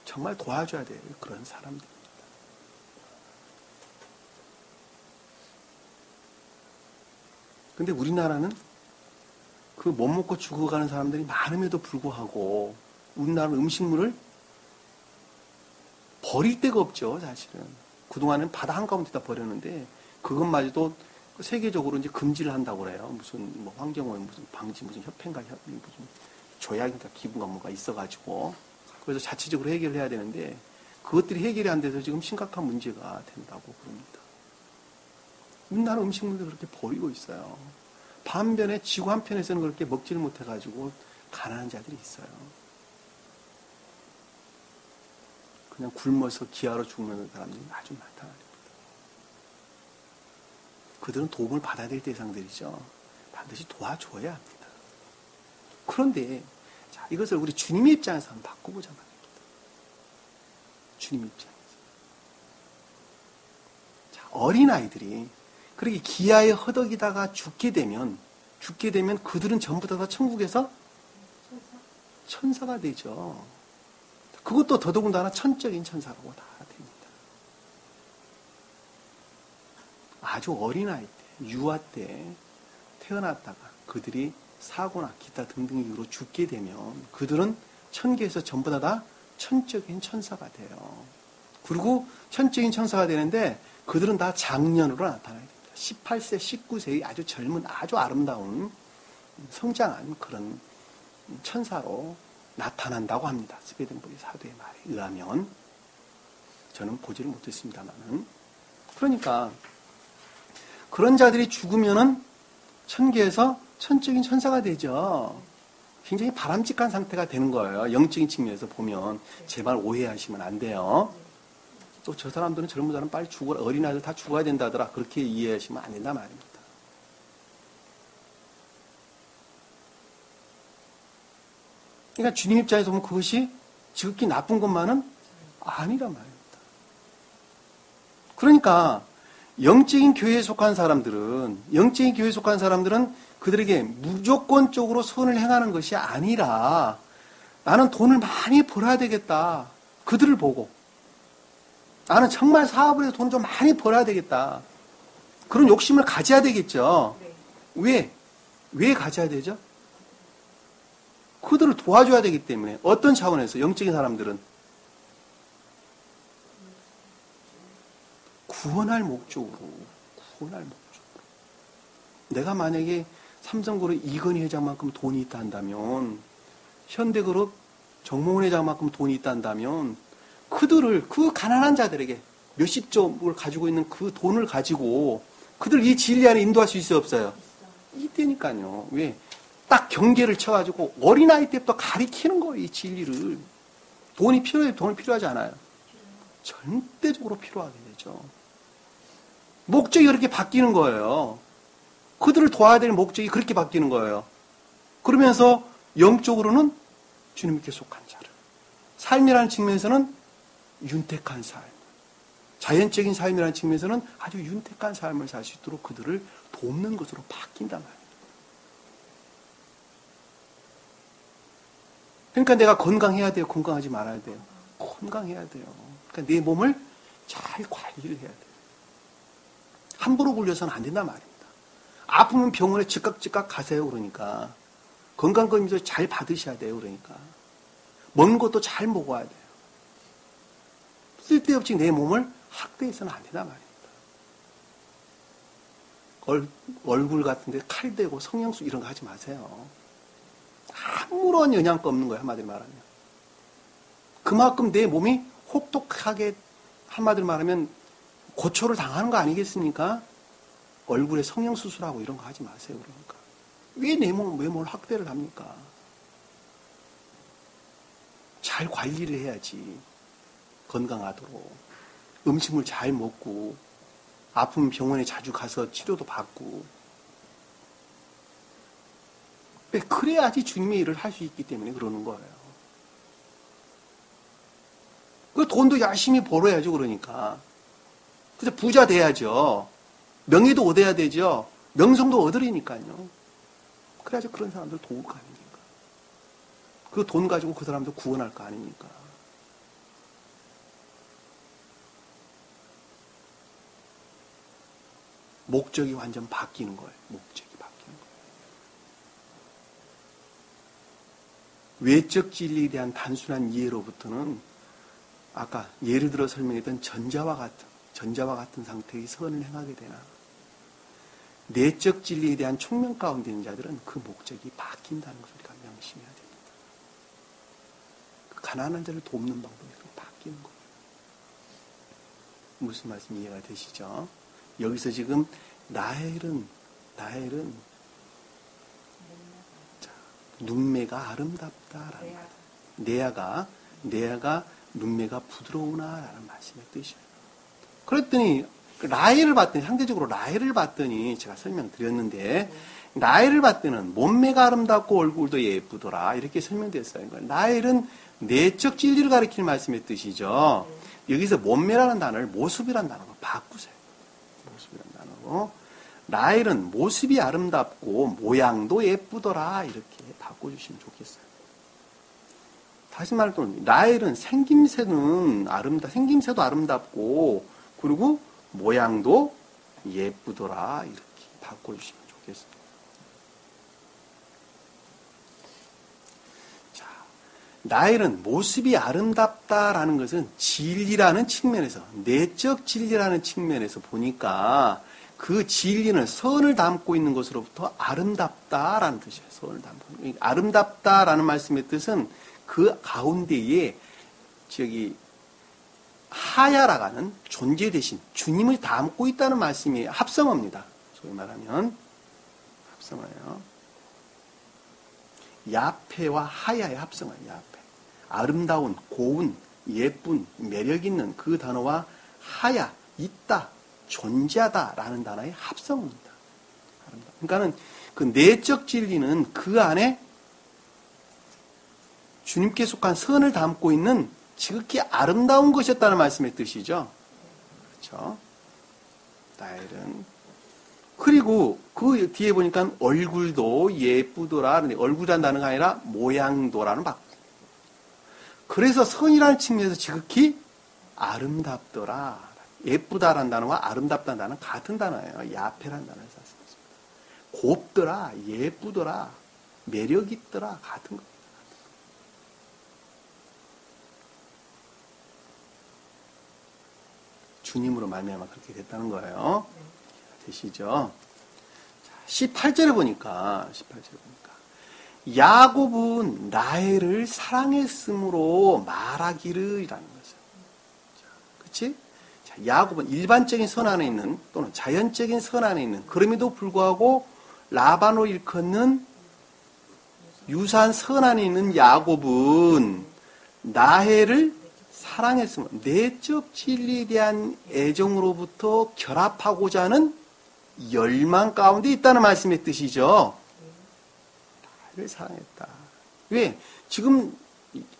정말 도와줘야 돼요, 그런 사람들. 근데 우리나라는 그 못 먹고 죽어가는 사람들이 많음에도 불구하고 우리나라는 음식물을 버릴 데가 없죠, 사실은. 그동안은 바다 한가운데다 버렸는데 그것마저도 세계적으로 이제 금지를 한다고 그래요. 무슨 뭐 환경오염 무슨 방지 무슨 협회인가 무슨 조약인가 기구가 뭐가 있어가지고 그래서 자체적으로 해결을 해야 되는데 그것들이 해결이 안 돼서 지금 심각한 문제가 된다고 그럽니다. 우리나라 음식물도 그렇게 버리고 있어요. 반면에 지구 한편에서는 그렇게 먹지를 못해가지고 가난한 자들이 있어요. 그냥 굶어서 기아로 죽는 사람들이 아주 많다는 겁니다. 그들은 도움을 받아야 될 대상들이죠. 반드시 도와줘야 합니다. 그런데 자, 이것을 우리 주님의 입장에서 한번 바꿔보자 말입니다. 주님 입장에서. 자, 어린아이들이 그렇게 기아에 허덕이다가 죽게 되면 그들은 전부 다 천국에서 천사가 되죠. 그것도 더더군다나 천적인 천사라고 다 됩니다. 아주 어린아이 때, 유아 때 태어났다가 그들이 사고나 기타 등등 이유로 죽게 되면 그들은 천계에서 전부 다 천적인 천사가 돼요. 그리고 천적인 천사가 되는데 그들은 다 장년으로 나타나야 됩니다. 18세, 19세의 아주 젊은, 아주 아름다운 성장한 그런 천사로 나타난다고 합니다. 스베덴보리 사도의 말에 의하면. 저는 보지를 못했습니다만은. 그러니까 그런 자들이 죽으면은 천계에서 천적인 천사가 되죠. 굉장히 바람직한 상태가 되는 거예요. 영적인 측면에서 보면. 제발 오해하시면 안 돼요. 또 저 사람들은 젊은 사람 빨리 죽어라. 어린아이들 다 죽어야 된다더라. 그렇게 이해하시면 안 된다 말입니다. 그러니까 주님 입장에서 보면 그것이 지극히 나쁜 것만은 아니란 말입니다. 그러니까 영적인 교회에 속한 사람들은 그들에게 무조건적으로 선을 행하는 것이 아니라 나는 돈을 많이 벌어야 되겠다. 그들을 보고 나는 정말 사업을 해서 돈 좀 많이 벌어야 되겠다. 그런 욕심을 가져야 되겠죠. 왜 가져야 되죠? 그들을 도와줘야 되기 때문에. 어떤 차원에서 영적인 사람들은 구원할 목적으로. 내가 만약에 삼성그룹 이건희 회장만큼 돈이 있다 한다면, 현대그룹 정몽원 회장만큼 돈이 있다 한다면 그들을, 그 가난한 자들에게 몇십조를 가지고 있는 그 돈을 가지고 그들 이 진리 안에 인도할 수 있어요, 없어요? 이때니까요. 왜? 딱 경계를 쳐가지고 어린아이 때부터 가리키는 거예요, 이 진리를. 돈이 필요해, 돈이 필요하지 않아요. 절대적으로 필요하게 되죠. 목적이 그렇게 바뀌는 거예요. 그들을 도와야 될 목적이 그렇게 바뀌는 거예요. 그러면서 영적으로는 주님께 속한 자를, 삶이라는 측면에서는 윤택한 삶, 자연적인 삶이라는 측면에서는 아주 윤택한 삶을 살 수 있도록 그들을 돕는 것으로 바뀐단 말이에요. 그러니까 내가 건강해야 돼요? 건강하지 말아야 돼요? 건강해야 돼요. 그러니까 내 몸을 잘 관리를 해야 돼요. 함부로 굴려서는 안 된단 말입니다. 아프면 병원에 즉각 가세요. 그러니까 건강검진도 잘 받으셔야 돼요. 그러니까 먹는 것도 잘 먹어야 돼요. 쓸데없이 내 몸을 학대해서는 안 된단 말입니다. 얼굴 같은데 칼 대고 성형수 이런 거 하지 마세요. 아무런 영향가 없는 거예요. 한마디로 말하면. 그만큼 내 몸이 혹독하게, 한마디로 말하면 고초를 당하는 거 아니겠습니까? 얼굴에 성형수술하고 이런 거 하지 마세요. 그러니까. 왜 내 외모를 학대를 합니까? 잘 관리를 해야지. 건강하도록. 음식물 잘 먹고, 아프면 병원에 자주 가서 치료도 받고. 그래야지 주님의 일을 할 수 있기 때문에 그러는 거예요. 그 돈도 열심히 벌어야죠, 그러니까. 그래서 부자 돼야죠. 명예도 얻어야 되죠. 명성도 얻으리니까요. 그래야지 그런 사람들 도울 거 아닙니까? 그 돈 가지고 그 사람들 구원할 거 아닙니까? 목적이 완전 바뀌는 거예요. 목적이 바뀌는 거예요. 외적 진리에 대한 단순한 이해로부터는 아까 예를 들어 설명했던 전자와 같은 상태의 선을 행하게 되나 내적 진리에 대한 총명 가운데 있는 자들은 그 목적이 바뀐다는 것을 우리가 명심해야 됩니다. 그 가난한 자를 돕는 방법이 바뀌는 거예요. 무슨 말씀 이해가 되시죠? 여기서 지금 라헬은 자, 눈매가 아름답다라는 말. 내아가 눈매가 부드러우나라는 말씀의 뜻이에요. 그랬더니 라헬을 봤더니 상대적으로 라헬을 봤더니 제가 설명드렸는데 라헬을 봤더니 몸매가 아름답고 얼굴도 예쁘더라 이렇게 설명됐어요. 라헬은 내적 진리를 가리키는 말씀의 뜻이죠. 여기서 몸매라는 단어를 모습이라는 단어로 바꾸세요. 모습이라는 단어로 라헬은 모습이 아름답고 모양도 예쁘더라 이렇게 바꿔주시면 좋겠어요. 다시 말해도 라헬은 생김새도 아름답고 그리고 모양도 예쁘더라 이렇게 바꿔주시면 좋겠습니다. 자, 라헬은 모습이 아름답다라는 것은 진리라는 측면에서 내적 진리라는 측면에서 보니까 그 진리는 선을 담고 있는 것으로부터 아름답다라는 뜻이에요. 선을 담고 아름답다라는 말씀의 뜻은 그 가운데에 하야라가는 존재 대신 주님을 담고 있다는 말씀이 합성어입니다. 소위 말하면 합성어예요. 야페와 하야의 합성어예요. 야페. 아름다운, 고운, 예쁜, 매력 있는 그 단어와 하야, 있다, 존재하다라는 단어의 합성어입니다. 그러니까는 그 내적 진리는 그 안에 주님께 속한 선을 담고 있는 지극히 아름다운 것이었다는 말씀의 뜻이죠. 그렇죠? 라헬은. 그리고 그 뒤에 보니까 얼굴도 예쁘더라. 얼굴이라는 단어가 아니라 모양도라는 바꾸. 그래서 선이라는 측면에서 지극히 아름답더라. 예쁘다라는 단어와 아름답다는 단어는 같은 단어예요. 야페라는 단어를 썼습니다. 곱더라, 예쁘더라, 매력 있더라, 같은 거. 주님으로 말미암아 그렇게 됐다는 거예요. 되시죠? 18절에 보니까 야곱은 라헬을 사랑했으므로 말하기를 이라는 거죠. 그렇지? 야곱은 일반적인 선 안에 있는 또는 자연적인 선 안에 있는 그럼에도 불구하고 라반으로 일컫는 유사한 선 안에 있는 야곱은 라헬을 사랑했으면 내적 진리에 대한 애정으로부터 결합하고자 하는 열망 가운데 있다는 말씀의 뜻이죠. 나를 사랑했다. 왜? 지금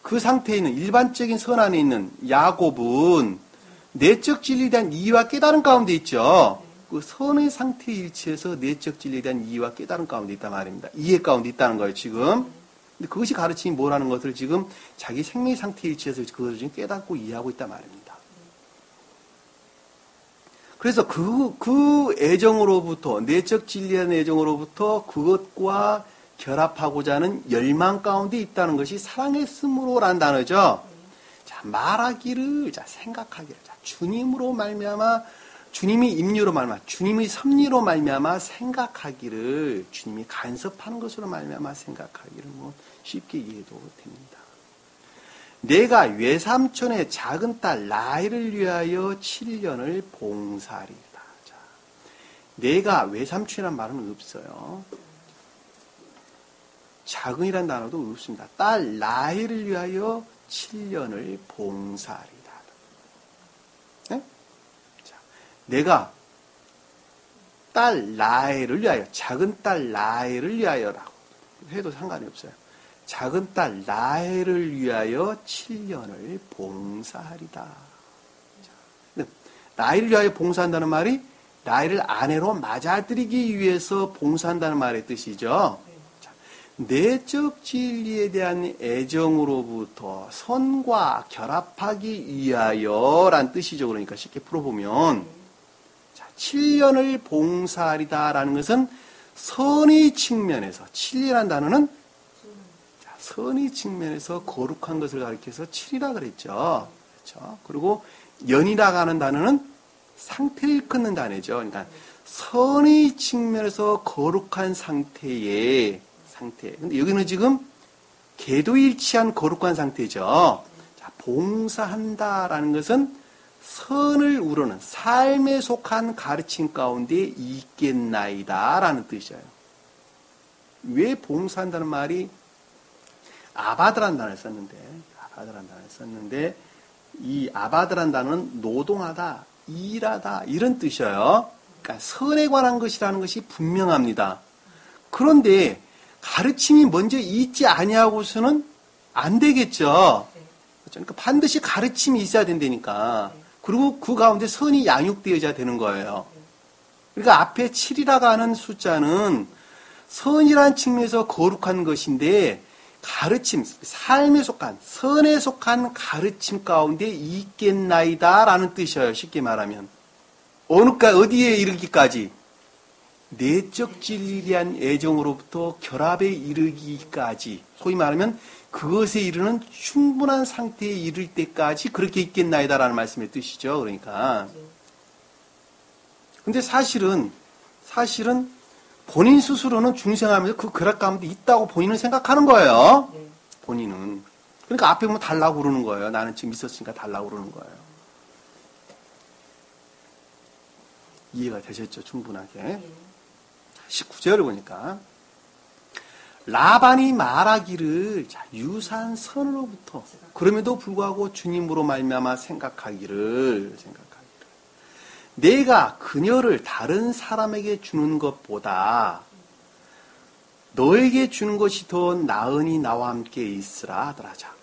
그 상태에 있는 일반적인 선 안에 있는 야곱은 내적 진리에 대한 이해와 깨달음 가운데 있죠. 그 선의 상태에 일치해서 내적 진리에 대한 이해와 깨달음 가운데 있단 말입니다. 이해 가운데 있다는 거예요, 지금. 근데 그것이 가르침이 뭐라는 것을 지금 자기 생명의 상태에 일치해서 그것을 지금 깨닫고 이해하고 있단 말입니다. 그래서 그 애정으로부터, 내적 진리한 애정으로부터 그것과 결합하고자 하는 열망 가운데 있다는 것이 사랑했으므로라는 단어죠. 자, 말하기를, 자, 생각하기를, 자, 주님으로 말미암아, 주님이 임류로 말미암아, 주님의 섭리로 말미암아 생각하기를, 주님이 간섭하는 것으로 말미암아 생각하기를 뭐 쉽게 이해도 됩니다. 내가 외삼촌의 작은 딸 라헬을 위하여 7년을 봉사하리이다. 자, 내가 외삼촌이란 말은 없어요. 작은이란 단어도 없습니다. 딸 라헬을 위하여 7년을 봉사하리다. 네? 자, 내가 딸 라헬을 위하여, 작은 딸 라헬을 위하여라고 해도 상관이 없어요. 작은 딸 라헬을 위하여 7년을 봉사하리다. 자, 라헬을 위하여 봉사한다는 말이 라헬을 아내로 맞아들이기 위해서 봉사한다는 말의 뜻이죠. 자, 내적 진리에 대한 애정으로부터 선과 결합하기 위하여란 뜻이죠. 그러니까 쉽게 풀어보면 7년을 봉사하리다라는 것은 선의 측면에서, 7이라는 단어는 선의 측면에서 거룩한 것을 가리켜서 7이라 그랬죠. 그렇죠? 그리고 연이라고 하는 단어는 상태를 일컫는 단어죠. 그러니까 선의 측면에서 거룩한 상태. 근데 여기는 지금 계도일치한 거룩한 상태죠. 자, 봉사한다라는 것은 선을 우러는 삶에 속한 가르침 가운데 있겠나이다라는 뜻이에요. 왜 봉사한다는 말이 아바드라는 단어를 썼는데 이 아바드라는 단어는 노동하다, 일하다 이런 뜻이에요. 그러니까 선에 관한 것이라는 것이 분명합니다. 그런데 가르침이 먼저 있지 아니하고서는 안 되겠죠. 그러니까 반드시 가르침이 있어야 된다니까. 그리고 그 가운데 선이 양육되어야 되는 거예요. 그러니까 앞에 7이라고 하는 숫자는 선이라는 측면에서 거룩한 것인데 가르침, 삶에 속한, 선에 속한 가르침 가운데 있겠나이다 라는 뜻이에요. 쉽게 말하면. 어디에 이르기까지? 내적 진리에 대한 애정으로부터 결합에 이르기까지. 소위 말하면 그것에 이르는 충분한 상태에 이를 때까지 그렇게 있겠나이다 라는 말씀의 뜻이죠. 그러니까. 근데 사실은 본인 스스로는 중생하면서 그 결합 가운데 있다고 본인은 생각하는 거예요. 본인은. 그러니까 앞에 보면 달라고 그러는 거예요. 나는 지금 있었으니까 달라고 그러는 거예요. 이해가 되셨죠? 충분하게. 19절을 보니까 라반이 말하기를 유사한 선으로부터 그럼에도 불구하고 주님으로 말미암아 생각하기를 내가 그녀를 다른 사람에게 주는 것보다 너에게 주는 것이 더 나으니 나와 함께 있으라 하더라. 자,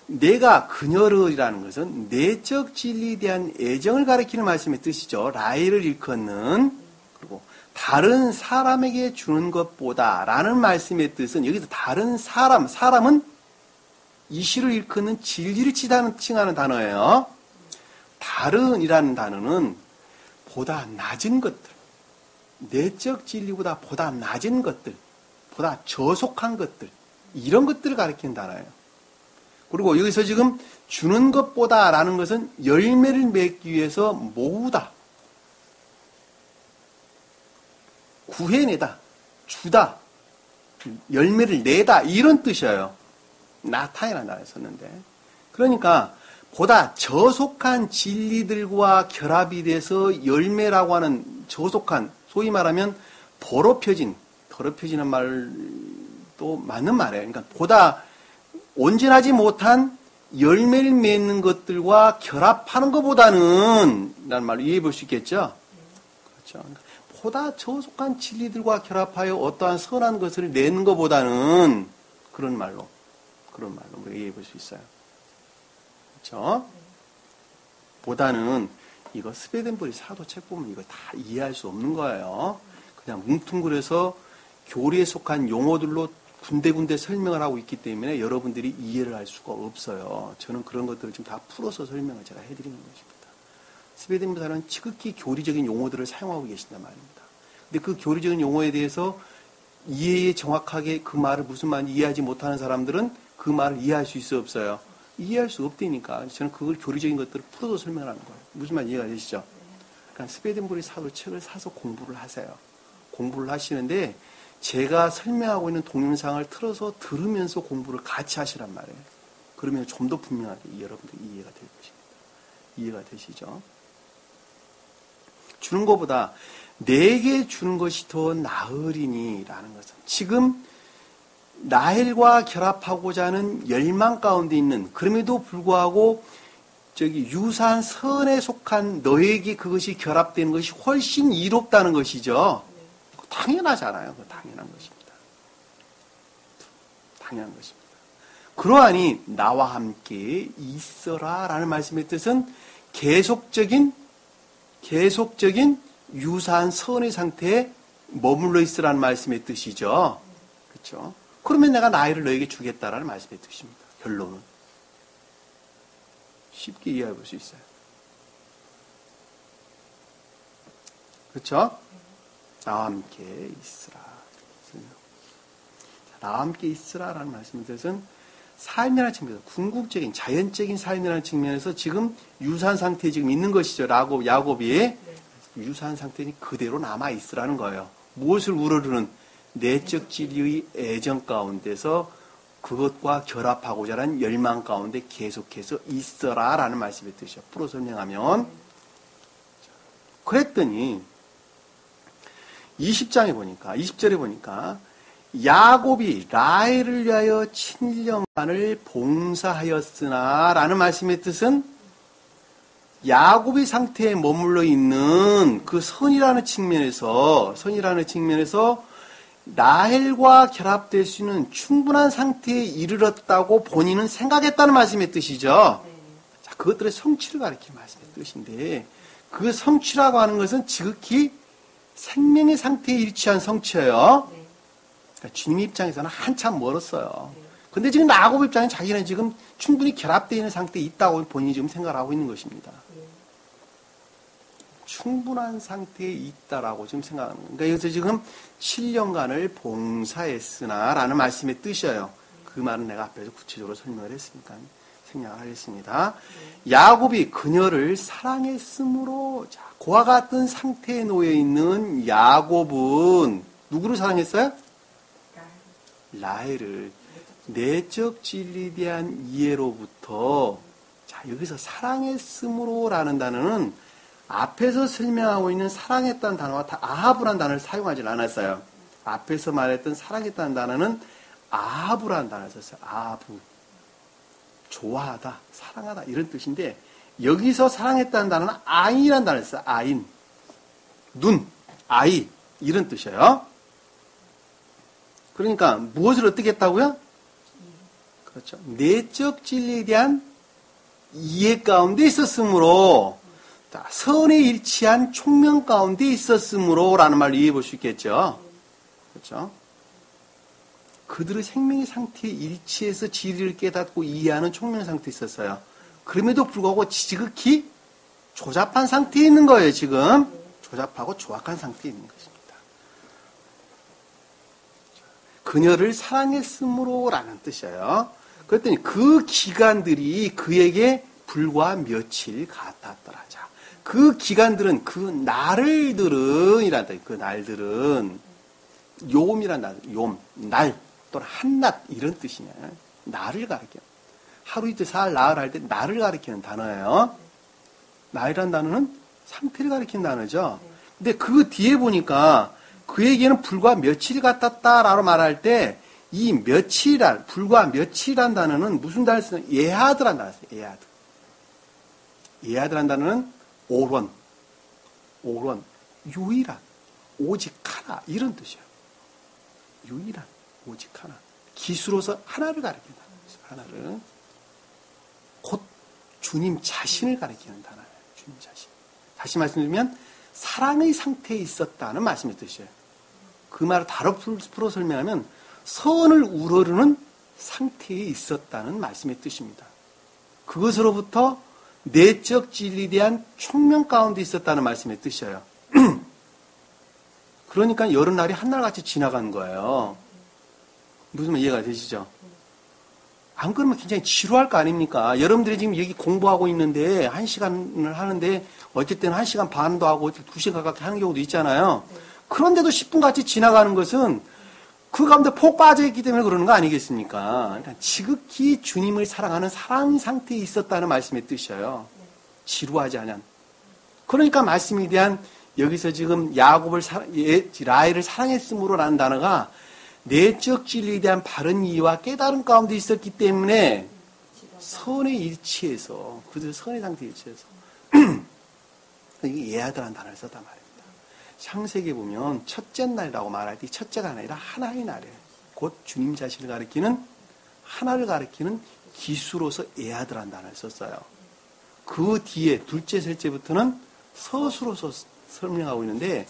내가 그녀를이라는 것은 내적 진리에 대한 애정을 가리키는 말씀의 뜻이죠. 라헬을 일컫는, 그리고 다른 사람에게 주는 것보다 라는 말씀의 뜻은 여기서 다른 사람은 이시를 일컫는 진리를 칭하는 단어예요. 다른이라는 단어는 보다 낮은 것들, 내적 진리보다 보다 낮은 것들, 보다 저속한 것들, 이런 것들을 가리키는 단어예요. 그리고 여기서 지금 주는 것보다 라는 것은 열매를 맺기 위해서 모으다, 구해내다, 주다, 열매를 내다 이런 뜻이에요. 나타이라는 단어를 썼는데. 그러니까 보다 저속한 진리들과 결합이 돼서 열매라고 하는 저속한, 소위 말하면 더럽혀지는 말도 맞는 말이에요. 그러니까 보다 온전하지 못한 열매를 맺는 것들과 결합하는 것보다는 라는 말로 이해해 볼 수 있겠죠? 그렇죠. 그러니까 보다 저속한 진리들과 결합하여 어떠한 선한 것을 내는 것보다는 그런 말로 우리가 이해해 볼 수 있어요. 그렇죠? 보다는 이거 스웨덴버리 사도책 보면 이거 다 이해할 수 없는 거예요. 그냥 뭉뚱그려서 교리에 속한 용어들로 군데군데 설명을 하고 있기 때문에 여러분들이 이해를 할 수가 없어요. 저는 그런 것들을 좀 다 풀어서 설명을 제가 해드리는 것입니다. 스웨덴버리는 지극히 교리적인 용어들을 사용하고 계신단 말입니다. 근데 그 교리적인 용어에 대해서 이해에 정확하게 그 말을 무슨 말인지 이해하지 못하는 사람들은 그 말을 이해할 수 있어 없어요? 이해할 수 없다니까. 저는 그걸 교리적인 것들을 풀어서 설명하는 거예요. 무슨 말 이해가 되시죠? 그러니까 스웨덴버리 사도책을 사서 공부를 하세요. 공부를 하시는데 제가 설명하고 있는 동영상을 틀어서 들으면서 공부를 같이 하시란 말이에요. 그러면 좀 더 분명하게 여러분들 이해가 될 것입니다. 이해가 되시죠? 주는 것보다 내게 주는 것이 더 나으리니라는 것은 지금 라헬과 결합하고자 하는 열망 가운데 있는, 그럼에도 불구하고 저기 유사한 선에 속한 너에게 그것이 결합되는 것이 훨씬 이롭다는 것이죠. 당연하잖아요. 당연한 것입니다. 당연한 것입니다. 그러하니 나와 함께 있어라 라는 말씀의 뜻은 계속적인 유사한 선의 상태에 머물러 있으라는 말씀의 뜻이죠. 그렇죠? 그러면 내가 나이를 너에게 주겠다라는 말씀의 뜻입니다. 결론은. 쉽게 이해해 볼 수 있어요. 그렇죠? 나와 함께 있으라. 나와 함께 있으라라는 말씀의 뜻은 삶이라는 측면에서, 궁극적인 자연적인 삶이라는 측면에서 지금 유사한 상태에 지금 있는 것이죠. 야곱이 유사한 상태니 그대로 남아 있으라는 거예요. 무엇을 우러르는 내적 진리의 애정 가운데서 그것과 결합하고자 하는 열망 가운데 계속해서 있어라라는 말씀의 뜻이죠. 풀어 설명하면, 그랬더니 20절에 보니까 야곱이 라헬을 위하여 7년간을 봉사하였으나 라는 말씀의 뜻은 야곱의 상태에 머물러 있는 그 선이라는 측면에서 라헬과 결합될 수 있는 충분한 상태에 이르렀다고 본인은 생각했다는 말씀의 뜻이죠. 자, 그것들의 성취를 가리키는 말씀의 뜻인데, 그 성취라고 하는 것은 지극히 생명의 상태에 일치한 성취예요. 그러니까 주님 입장에서는 한참 멀었어요. 근데 지금 야곱 입장에 자기는 지금 충분히 결합되어 있는 상태에 있다고 본인이 지금 생각을 하고 있는 것입니다. 충분한 상태에 있다라고 지금 생각하는 거예요. 그러니까 여기서 지금 7년간을 봉사했으나 라는 말씀의 뜻이에요. 그 말은 내가 앞에서 구체적으로 설명을 했으니까 생략을 하겠습니다. 야곱이 그녀를 사랑했으므로, 자, 그와 같은 상태에 놓여 있는 야곱은 누구를 사랑했어요? 라헬을. 내적 진리에 대한 이해로부터, 자, 여기서 사랑했으므로 라는 단어는 앞에서 설명하고 있는 사랑했다는 단어와 다 아하브라는 단어를 사용하지 않았어요. 앞에서 말했던 사랑했다는 단어는 아하브라는 단어를 썼어요. 아하브. 좋아하다, 사랑하다 이런 뜻인데, 여기서 사랑했다는 단어는 아인이라는 단어를 써요. 아인. 눈, 아이 이런 뜻이에요. 그러니까 무엇을 어떻게 했다고요? 그렇죠. 내적 진리에 대한 이해 가운데 있었으므로, 선에 일치한 총명 가운데 있었으므로 라는 말로 이해해 볼 수 있겠죠. 그렇죠? 그들의 생명의 상태에 일치해서 진리를 깨닫고 이해하는 총명 상태에 있었어요. 그럼에도 불구하고 지극히 조잡한 상태에 있는 거예요, 지금. 조잡하고 조악한 상태에 있는 것입니다. 그녀를 사랑했으므로 라는 뜻이에요. 그랬더니 그 기간들이 그에게 불과 며칠 같았더라. 자, 그 기간들은, 그 날들은, 그 날들은, 요음이란 날, 날, 또는 한낮, 이런 뜻이냐. 날을 가리켜요. 하루 이틀 사흘 나흘 할 때 날을 가리키는 단어예요. 날이란 단어는 상태를 가리키는 단어죠. 근데 그 뒤에 보니까 그에게는 불과 며칠 같았다라고 말할 때, 이 며칠이란, 불과 며칠이란 단어는 무슨 단어를 쓰냐? 예하드란 단어를 써요. 예하드. 예하드란 단어는 오론, 유일한, 오직 하나, 이런 뜻이에요. 유일한, 오직 하나. 기수로서 하나를 가리키는 단어예요. 하나를. 곧 주님 자신을 가리키는 단어예요. 주님 자신. 다시 말씀드리면 사랑의 상태에 있었다는 말씀의 뜻이에요. 그 말을 다뤄 풀어 설명하면 선을 우러르는 상태에 있었다는 말씀의 뜻입니다. 그것으로부터 내적 진리에 대한 총명 가운데 있었다는 말씀의 뜻이에요. 그러니까 여러 날이 한날같이 지나간 거예요. 무슨 말 이해가 되시죠? 안 그러면 굉장히 지루할 거 아닙니까? 여러분들이 지금 여기 공부하고 있는데 1시간을 하는데 어쩔 때는 1시간 반도 하고 어쩔 때 2시간 가깝게 하는 경우도 있잖아요. 그런데도 10분 같이 지나가는 것은 그 가운데 폭 빠져있기 때문에 그러는 거 아니겠습니까? 그러니까 지극히 주님을 사랑하는 사랑 상태에 있었다는 말씀의 뜻이에요. 지루하지 않은. 그러니까 말씀에 대한 여기서 지금 야곱을 라헬을 사랑했음으로라는 단어가 내적 진리에 대한 바른 이해와 깨달음 가운데 있었기 때문에 선의 일치에서 그들 선의 상태 일치에서 이게 예하다라는 단어를 썼단 말입니다. 창세기에 보면 첫째 날이라고 말할 때 첫째가 아니라 하나의 날이에요. 곧 주님 자신을 가리키는 하나를 가리키는 기수로서 에하드라는 단어를 썼어요. 그 뒤에 둘째, 셋째부터는 서수로서 설명하고 있는데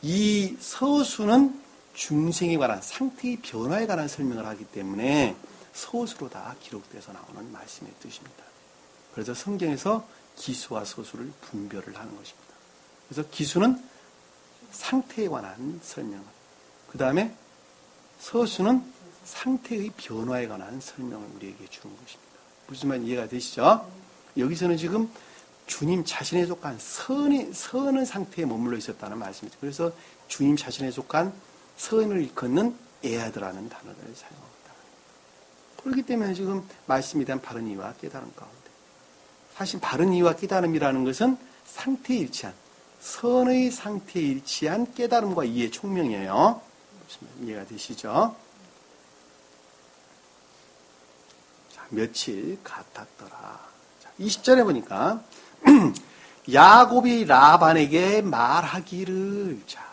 이 서수는 중생에 관한 상태의 변화에 관한 설명을 하기 때문에 서수로 다 기록돼서 나오는 말씀의 뜻입니다. 그래서 성경에서 기수와 서수를 분별을 하는 것입니다. 그래서 기수는 상태에 관한 설명, 그 다음에 서수는 상태의 변화에 관한 설명을 우리에게 주는 것입니다. 무슨 말 이해가 되시죠? 여기서는 지금 주님 자신에 속한 선의 상태에 머물러 있었다는 말씀이죠. 그래서 주님 자신에 속한 선을 일컫는 에하드라는 단어를 사용합니다. 그렇기 때문에 지금 말씀에 대한 바른 이해와 깨달음 가운데 사실 바른 이해와 깨달음이라는 것은 상태에 일치한 선의 상태에 일치한 깨달음과 이해의 총명이에요. 이해가 되시죠? 자, 며칠 같았더라. 자, 20절에 보니까 야곱이 라반에게 말하기를 자,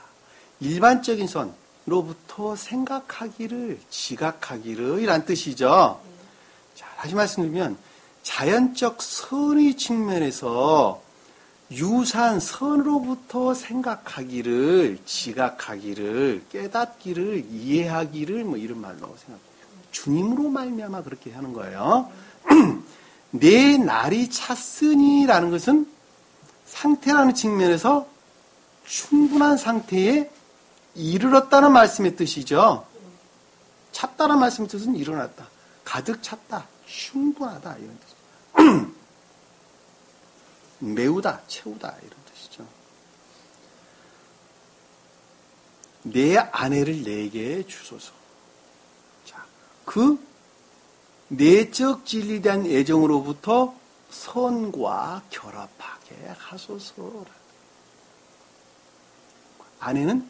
일반적인 선으로부터 생각하기를 지각하기를 이란 뜻이죠. 자, 다시 말씀드리면 자연적 선의 측면에서 유사한 선으로부터 생각하기를, 지각하기를, 깨닫기를, 이해하기를 뭐 이런 말로 생각해요. 주님으로 말미암아 그렇게 하는 거예요. 내 날이 찼으니라는 것은 상태라는 측면에서 충분한 상태에 이르렀다는 말씀의 뜻이죠. 찼다는 말씀의 뜻은 일어났다. 가득 찼다. 충분하다. 이런 뜻입니다. 메우다, 채우다 이런 뜻이죠. 내 아내를 내게 주소서. 자, 그 내적 진리에 대한 애정으로부터 선과 결합하게 하소서. 아내는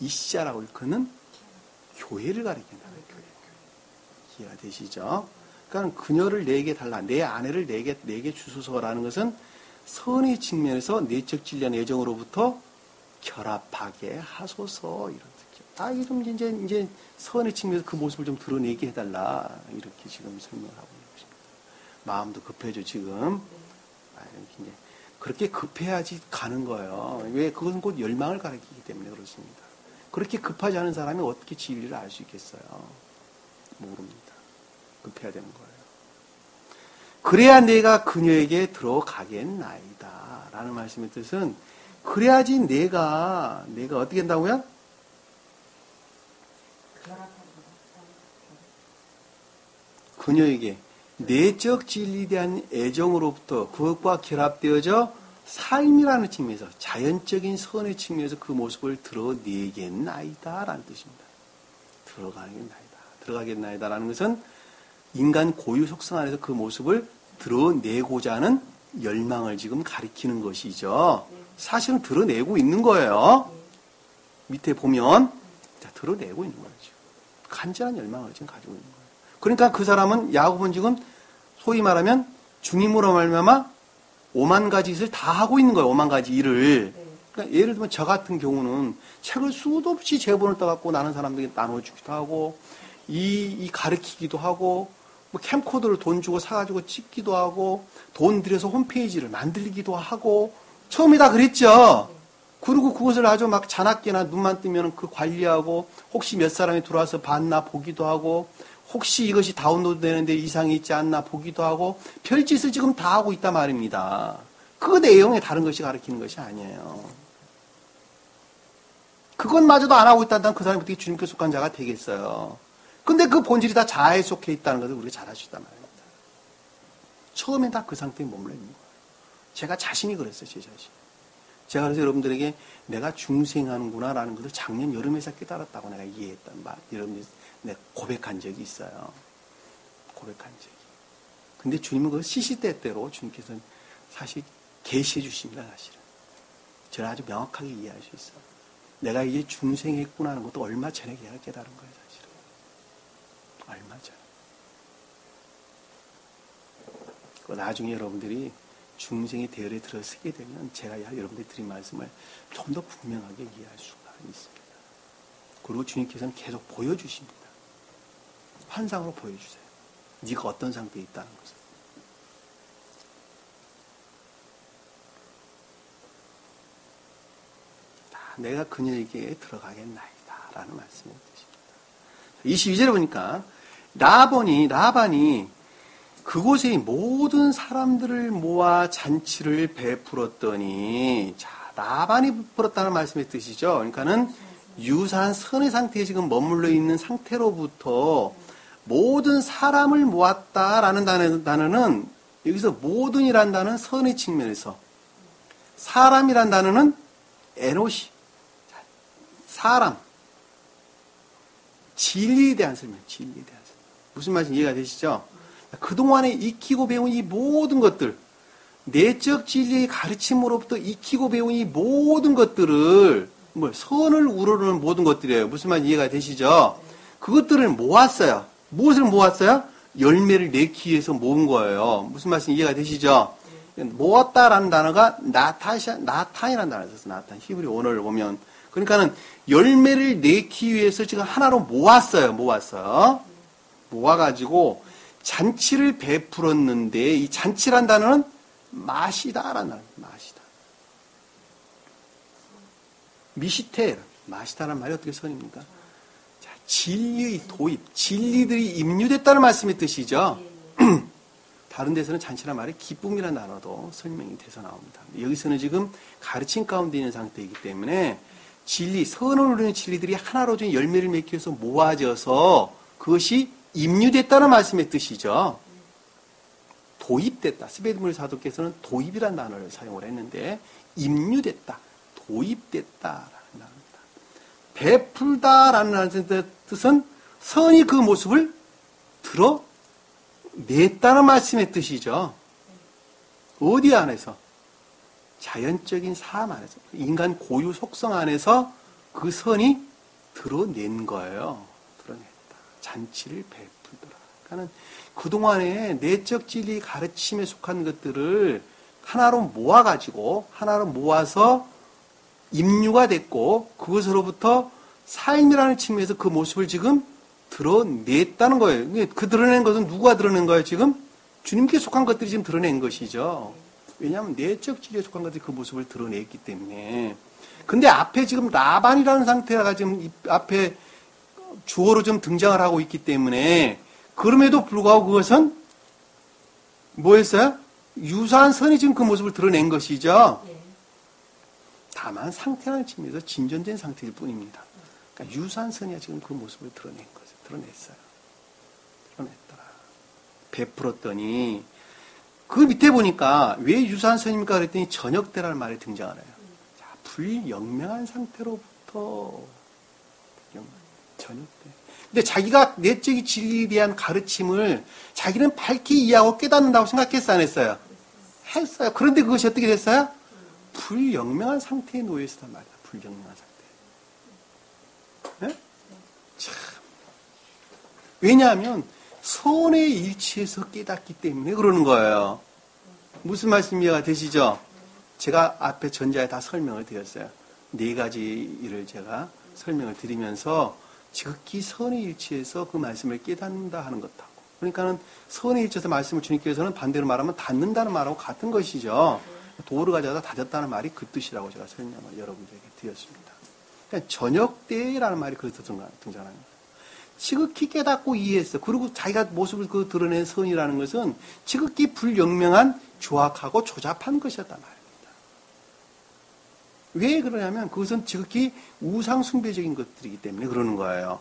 이시자라고 일컫는 교회를 가리킨다. 교회. 이해가 되시죠? 그러니까 그녀를 내게 달라. 내 아내를 내게 주소서라는 것은 선의 측면에서 내적 진리한 애정으로부터 결합하게 하소서 이런 뜻이죠. 이게 좀 이제 선의 측면에서 그 모습을 좀 드러내게 해달라 이렇게 지금 설명을 하고 있는 것입니다. 마음도 급해져 지금. 이제 그렇게 급해야지 가는 거예요. 왜? 그것은 곧 열망을 가리키기 때문에 그렇습니다. 그렇게 급하지 않은 사람이 어떻게 진리를 알 수 있겠어요? 모릅니다. 급해야 되는 거예요. 그래야 내가 그녀에게 들어가겠나이다. 라는 말씀의 뜻은 그래야지 내가 어떻게 한다고요? 그녀에게 내적 진리에 대한 애정으로부터 그것과 결합되어져 삶이라는 측면에서 자연적인 선의 측면에서 그 모습을 드러내겠나이다. 라는 뜻입니다. 들어가겠나이다. 라는 것은 인간 고유 속성 안에서 그 모습을 드러내고자 하는 열망을 지금 가리키는 것이죠. 사실은 드러내고 있는 거예요. 밑에 보면 드러내고 있는 거예요. 지금. 간절한 열망을 지금 가지고 있는 거예요. 그러니까 그 사람은 야곱은 지금 소위 말하면 주님으로 말미암아 5만 가지 일을 다 하고 있는 거예요. 5만 가지 일을. 그러니까 예를 들면 저 같은 경우는 책을 수도 없이 제본을 떠갖고 나는 사람들에게 나눠주기도 하고 이 가르치기도 하고 뭐 캠코더를 돈 주고 사가지고 찍기도 하고 돈 들여서 홈페이지를 만들기도 하고 처음에 다 그랬죠. 그리고 그것을 아주 막 자나깨나 눈만 뜨면 그 관리하고 혹시 몇 사람이 들어와서 봤나 보기도 하고 혹시 이것이 다운로드 되는데 이상이 있지 않나 보기도 하고 별짓을 지금 다 하고 있단 말입니다. 그 내용에 다른 것이 가르치는 것이 아니에요. 그것마저도 안 하고 있다면 그 사람이 어떻게 주님께 속한 자가 되겠어요. 근데 그 본질이 다 자아에 속해 있다는 것을 우리가 잘 아시단 말입니다. 처음엔 다 그 상태에 머물러 있는 거예요. 제가 자신이 그랬어요, 제 자신. 제가 그래서 여러분들에게 내가 중생하는구나라는 것을 작년 여름에서 깨달았다고 내가 이해했단 말, 여러분들 내가 고백한 적이 있어요. 고백한 적이. 근데 주님은 그 시시때때로 주님께서는 사실 계시해 주십니다, 사실은. 저를 아주 명확하게 이해할 수 있어요. 내가 이제 중생했구나 하는 것도 얼마 전에 걔가 깨달은 거예요, 사실은. 얼마 전에. 나중에 여러분들이 중생의 대열에 들어서게 되면 제가 여러분들이 드린 말씀을 좀 더 분명하게 이해할 수가 있습니다. 그리고 주님께서는 계속 보여주십니다. 환상으로 보여주세요. 네가 어떤 상태에 있다는 것을. 내가 그녀에게 들어가겠나이다 라는 말씀을 드십니다. 22절에 보니까 라반이 그곳에 모든 사람들을 모아 잔치를 베풀었더니, 자, 라반이 베풀었다는 말씀의 뜻이죠. 그러니까는 유사한 선의 상태에 지금 머물러 있는 상태로부터 모든 사람을 모았다라는 단어는 여기서 모든이란 단어는 선의 측면에서, 사람이란 단어는 에노시, 사람, 진리에 대한 설명, 진리에 대한 설명. 무슨 말인지 이해가 되시죠? 그동안에 익히고 배운 이 모든 것들, 내적 진리의 가르침으로부터 익히고 배운 이 모든 것들을, 선을 우러르는 모든 것들이에요. 무슨 말인지 이해가 되시죠? 그것들을 모았어요. 무엇을 모았어요? 열매를 내기 위해서 모은 거예요. 무슨 말인지 이해가 되시죠? 모았다라는 단어가 나탄이라는 단어를 썼어요. 나탄. 히브리 원어를 보면. 그러니까는 열매를 내기 위해서 지금 하나로 모았어요. 모아가지고 잔치를 베풀었는데, 이 잔치란 단어는 마시다라는 단어예요. 마시다. 미시테, 마시다라는 말이 어떻게 선입니까? 자, 진리의 도입, 진리들이 임유됐다는 말씀의 뜻이죠. 다른 데서는 잔치란 말이 기쁨이라는 단어도 설명이 돼서 나옵니다. 여기서는 지금 가르침 가운데 있는 상태이기 때문에 진리, 선을 누리는 진리들이 하나로 좀 열매를 맺기 위해서 모아져서 그것이 임유됐다는 말씀의 뜻이죠. 도입됐다. 스베드물 사도께서는 도입이라는 단어를 사용을 했는데, 임유됐다, 도입됐다라는 단어입니다. 베풀다라는 뜻은 선이 그 모습을 드러냈다는 말씀의 뜻이죠. 어디 안에서? 자연적인 삶 안에서, 인간 고유 속성 안에서 그 선이 드러낸 거예요. 드러냈다. 잔치를 베풀더라. 그러니까는 그동안에 내적 진리 가르침에 속한 것들을 하나로 모아가지고, 하나로 모아서 임유가 됐고, 그것으로부터 삶이라는 측면에서 그 모습을 지금 드러냈다는 거예요. 그 드러낸 것은 누가 드러낸 거예요, 지금? 주님께 속한 것들이 지금 드러낸 것이죠. 왜냐하면 내적 진리에 속한 것들이 그 모습을 드러냈기 때문에. 근데 앞에 지금 라반이라는 상태가 지금 앞에 주어로 좀 등장을 하고 있기 때문에, 그럼에도 불구하고 그것은 뭐였어요? 유사한 선이 지금 그 모습을 드러낸 것이죠. 다만 상태라는 측면에서 진전된 상태일 뿐입니다. 그러니까 유사한 선이 지금 그 모습을 드러낸 거죠. 드러냈어요. 드러냈더라. 베풀었더니, 그 밑에 보니까 왜 유사한 선입니까? 그랬더니 저녁 때라는 말이 등장을 해요. 자, 불영명한 상태로부터 저녁 때. 근데 자기가 내적인 진리에 대한 가르침을 자기는 밝히 이해하고 깨닫는다고 생각했어요, 안 했어요? 했어요. 그런데 그것이 어떻게 됐어요? 불영명한 상태에 놓여 있었단 말이야. 불영명한 상태. 네? 참. 왜냐하면 선의 일치에서 깨닫기 때문에 그러는 거예요. 무슨 말씀 이해가 되시죠? 제가 앞에 전자에 다 설명을 드렸어요. 4가지를 제가 설명을 드리면서 지극히 선의 일치에서 그 말씀을 깨닫는다 하는 것하고, 그러니까는 선의 일치에서 말씀을 주님께서는 반대로 말하면 닫는다는 말하고 같은 것이죠. 도를 가져다 닫았다는 말이 그 뜻이라고 제가 설명을 여러분들에게 드렸습니다. 그러니까 저녁 때라는 말이 그래서 등장하는 거예요. 지극히 깨닫고 이해했어. 그리고 자기가 모습을 드러낸 선이라는 것은 지극히 불영명한 조악하고 조잡한 것이었단 말입니다. 왜 그러냐면 그것은 지극히 우상숭배적인 것들이기 때문에 그러는 거예요.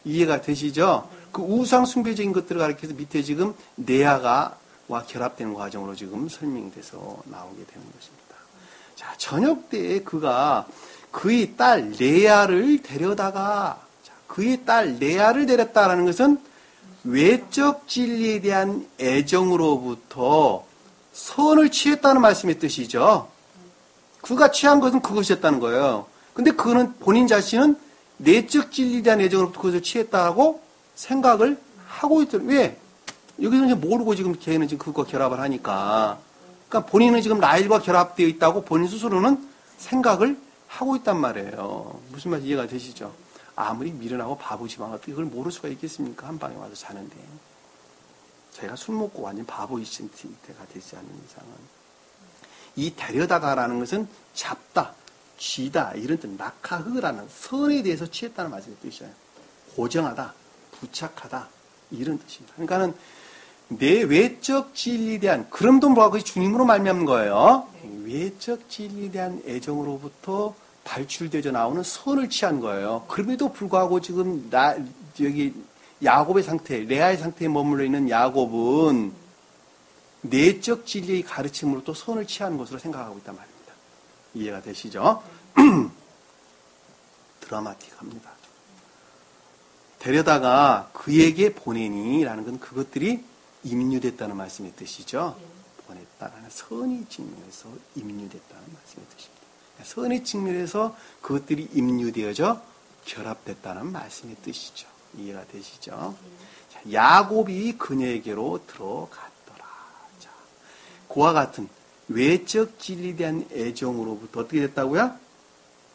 이해가 되시죠? 그 우상숭배적인 것들을 가리켜서 밑에 지금 네아가와 결합되는 과정으로 지금 설명돼서 나오게 되는 것입니다. 자, 저녁 때에 그가 그의 딸 레아를 데려다가, 그의 딸 레아를 데렸다라는 것은 외적 진리에 대한 애정으로부터 선을 취했다는 말씀의 뜻이죠. 그가 취한 것은 그것이었다는 거예요. 근데 그는 본인 자신은 내적 진리에 대한 애정으로부터 그것을 취했다고 생각을 하고 있더라고요. 왜? 여기서 이제 모르고 지금 걔는 지금 그것과 결합을 하니까. 그러니까 본인은 지금 라헬과 결합되어 있다고 본인 스스로는 생각을 하고 있단 말이에요. 무슨 말인지 이해가 되시죠? 아무리 미련하고 바보지만 어떻게 그걸 모를 수가 있겠습니까? 한 방에 와서 자는데. 제가 술 먹고 완전 바보이신 때가 되지 않는 이상은. 이 데려다가라는 것은 잡다, 쥐다, 이런 뜻, 낙하흐라는 선에 대해서 취했다는 말씀의 뜻이에요. 고정하다, 부착하다, 이런 뜻입니다. 그러니까는 내 외적 진리에 대한, 그럼도 불구하고 그것이 주님으로 말미암는 거예요. 외적 진리에 대한 애정으로부터 발출되어 나오는 선을 취한 거예요. 그럼에도 불구하고 지금 여기 야곱의 상태, 레아의 상태에 머물러 있는 야곱은 내적 진리의 가르침으로 또 선을 취하는 것으로 생각하고 있단 말입니다. 이해가 되시죠? 드라마틱합니다. 데려다가 그에게 보내니라는 건 그것들이 임유됐다는 말씀의 뜻이죠. 보냈다라는 선의 측면에서 임유됐다는 말씀의 뜻입니다. 선의 측면에서 그것들이 임유되어져 결합됐다는 말씀의 뜻이죠. 이해가 되시죠? 자, 야곱이 그녀에게로 들어갔더라. 자, 그와 같은 외적 진리에 대한 애정으로부터 어떻게 됐다고요?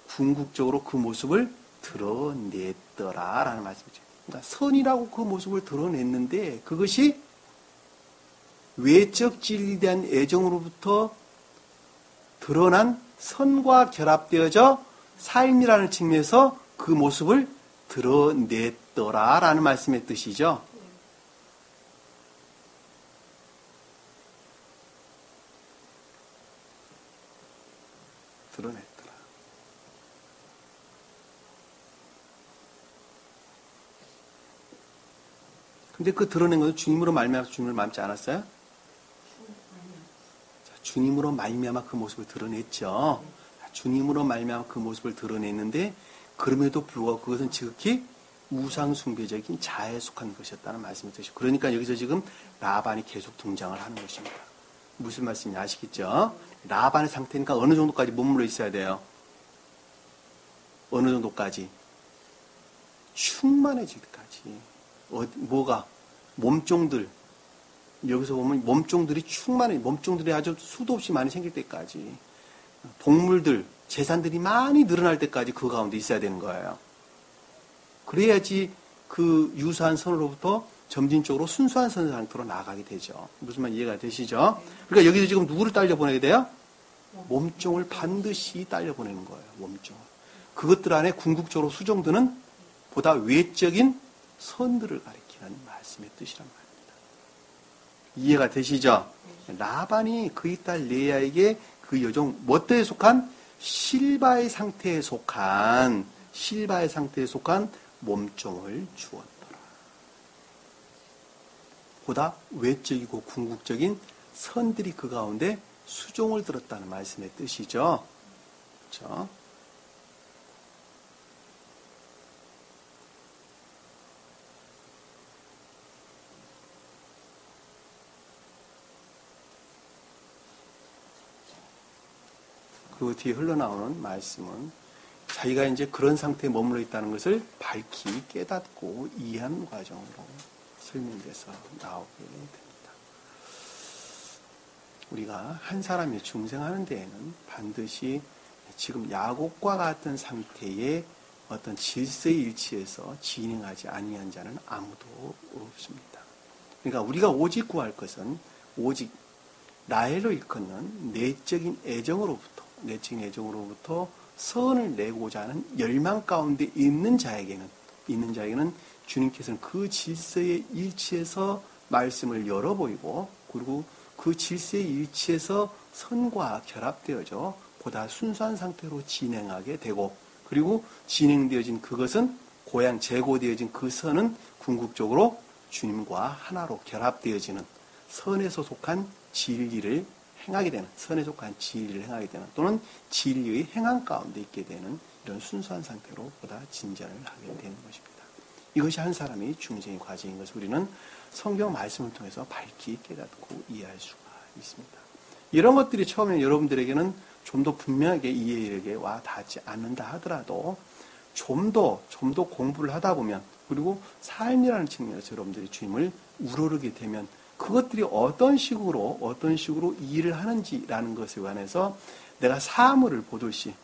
궁극적으로 그 모습을 드러냈더라라는 말씀이죠. 그러니까 선이라고 그 모습을 드러냈는데 그것이 외적 진리에 대한 애정으로부터 드러난 선과 결합되어져 삶이라는 측면에서 그 모습을 드러냈더라라는 말씀의 뜻이죠. 드러냈더라. 근데 그 드러낸 것은 주님으로 말미암아서 주님을 닮지 않았어요? 자, 주님으로 말미암아 그 모습을 드러냈죠. 주님으로 말미암아 그 모습을 드러냈는데 그럼에도 불구하고 그것은 지극히 우상숭배적인 자아에 속한 것이었다는 말씀이 뜻이죠. 그러니까 여기서 지금 라반이 계속 등장을 하는 것입니다. 무슨 말씀인지 아시겠죠? 라반의 상태니까 어느 정도까지 머물러 있어야 돼요? 어느 정도까지? 충만해질 때까지. 뭐가? 몸종들. 여기서 보면 몸종들이 충만해. 몸종들이 아주 수도 없이 많이 생길 때까지. 동물들, 재산들이 많이 늘어날 때까지 그 가운데 있어야 되는 거예요. 그래야지 그 유사한 선으로부터 점진적으로 순수한 선 상태로 나아가게 되죠. 무슨 말 이해가 되시죠? 그러니까 여기서 지금 누구를 딸려보내게 돼요? 몸종을 반드시 딸려보내는 거예요. 몸종을. 그것들 안에 궁극적으로 수종드는 보다 외적인 선들을 가리키는 말씀의 뜻이란 말입니다. 이해가 되시죠? 라반이 그의 딸 레아에게 그 여종, 뭐에 속한? 실바의 상태에 속한 몸종을 주었더라. 보다 외적이고 궁극적인 선들이 그 가운데 수종을 들었다는 말씀의 뜻이죠. 그렇죠? 그 뒤에 흘러나오는 말씀은 자기가 이제 그런 상태에 머물러 있다는 것을 밝히 깨닫고 이해하는 과정으로 설명돼서 나오게 됩니다. 우리가 한 사람이 중생하는 데에는 반드시 지금 야곱과 같은 상태의 어떤 질서의 일치에서 진행하지 아니한 자는 아무도 없습니다. 그러니까 우리가 오직 구할 것은 오직 라헬로 일컫는 내적인 애정으로부터 선을 내고자 하는 열망 가운데 있는 자에게는 주님께서는 그 질서의 일치에서 말씀을 열어 보이고 그리고 그 질서의 일치에서 선과 결합되어져 보다 순수한 상태로 진행하게 되고 그리고 진행되어진 그것은 재고되어진 그 선은 궁극적으로 주님과 하나로 결합되어지는 선에서 속한 진리를 행하게 되는 또는 진리의 행한 가운데 있게 되는 이런 순수한 상태로 보다 진전을 하게 되는 것입니다. 이것이 한 사람의 중생의 과정인 것을 우리는 성경 말씀을 통해서 밝히 깨닫고 이해할 수가 있습니다. 이런 것들이 처음에 여러분들에게는 좀 더 분명하게 이해에게 와 닿지 않는다 하더라도 좀 더 공부를 하다 보면, 그리고 삶이라는 측면에서 여러분들이 주님을 우러르게 되면 그것들이 어떤 식으로 일을 하는지라는 것에 관해서 내가 사물을 보듯이,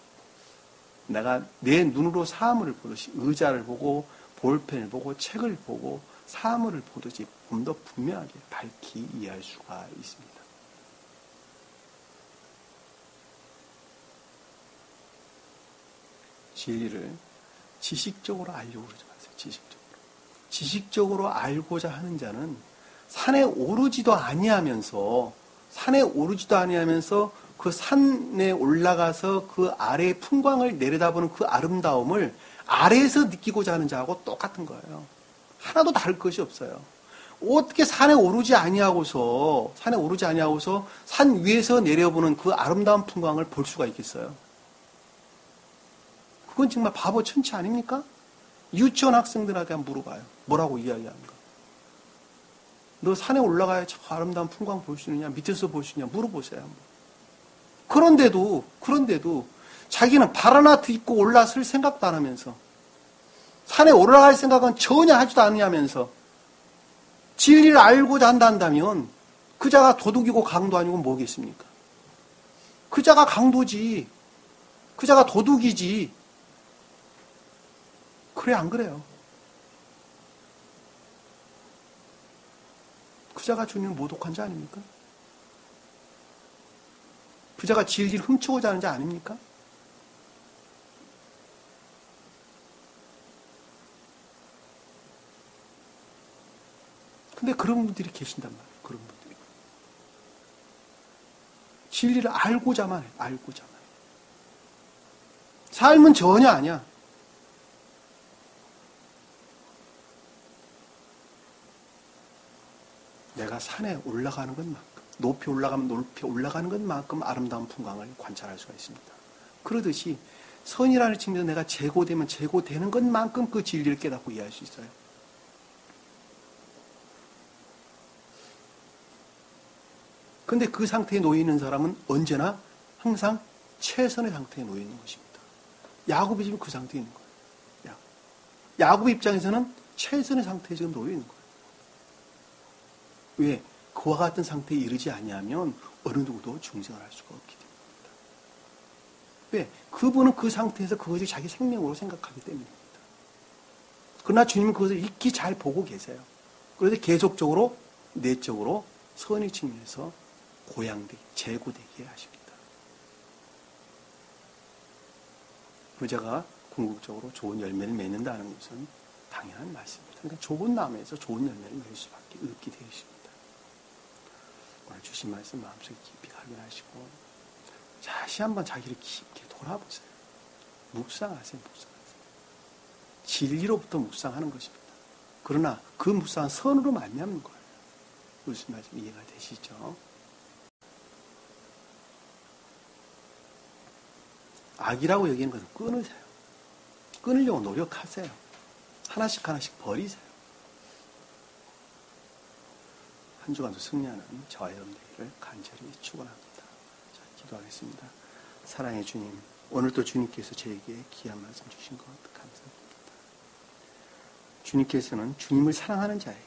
내가 내 눈으로 사물을 보듯이, 의자를 보고 볼펜을 보고 책을 보고 사물을 보듯이 좀 더 분명하게 밝히 이해할 수가 있습니다. 진리를 지식적으로 알려고 그러지 마세요. 지식적으로 알고자 하는 자는 산에 오르지도 아니하면서 그 산에 올라가서 그 아래의 풍광을 내려다보는 그 아름다움을 아래에서 느끼고자 하는 자하고 똑같은 거예요. 하나도 다를 것이 없어요. 어떻게 산에 오르지 아니하고서 산 위에서 내려보는 그 아름다운 풍광을 볼 수가 있겠어요? 그건 정말 바보 천치 아닙니까? 유치원 학생들한테 한번 물어봐요. 뭐라고 이야기하는가? 너 산에 올라가야 저 아름다운 풍광 볼 수 있느냐? 밑에서 볼 수 있느냐? 물어보세요. 한번. 그런데도 자기는 발 하나 딛고 올라설 생각도 안 하면서, 산에 올라갈 생각은 전혀 하지도 않으면서 진리를 알고자 한다면 그 자가 도둑이고 강도 아니고 뭐겠습니까? 그 자가 강도지. 그 자가 도둑이지. 그래, 안 그래요? 그 자가 주님을 모독한 자 아닙니까? 그 자가 진리를 훔치고자 하는 자 아닙니까? 근데 그런 분들이 계신단 말이에요. 그런 분들이. 진리를 알고자만 해요. 삶은 전혀 아니야. 내가 산에 올라가는 것만큼, 높이 올라가는 것만큼 아름다운 풍광을 관찰할 수가 있습니다. 그러듯이 선이라는 측면에서 내가 제고되는 것만큼 그 진리를 깨닫고 이해할 수 있어요. 근데 그 상태에 놓여 있는 사람은 언제나 항상 최선의 상태에 놓여 있는 것입니다. 야곱이 지금 그 상태에 있는 거예요. 야곱 입장에서는 최선의 상태에 지금 놓여 있는 거예요. 왜? 그와 같은 상태에 이르지 아니하면 어느 누구도 중생을 할 수가 없기 때문입니다. 왜? 그분은 그 상태에서 그것을 자기 생명으로 생각하기 때문입니다. 그러나 주님은 그것을 익히 잘 보고 계세요. 그래서 계속적으로 내적으로 선의 측면에서 제고되게 하십니다. 부자가 궁극적으로 좋은 열매를 맺는다는 것은 당연한 말씀입니다. 그러니까 좋은 나무에서 좋은 열매를 맺을 수밖에 없게 되어 있습니다. 오늘 주신 말씀 마음속에 깊이 각인하시고 다시 한번 자기를 깊게 돌아보세요. 묵상하세요. 진리로부터 묵상하는 것입니다. 그러나 그 묵상은 선으로 말미암는 거예요. 무슨 말씀 이해가 되시죠? 악이라고 여기는 것은 끊으세요. 끊으려고 노력하세요. 하나씩 버리세요. 한 주간도 승리하는 저와 여러분들을 간절히 축원합니다. 자, 기도하겠습니다. 사랑의 주님, 오늘도 주님께서 저에게 귀한 말씀 주신 것 감사합니다. 주님께서는 주님을 사랑하는 자에게,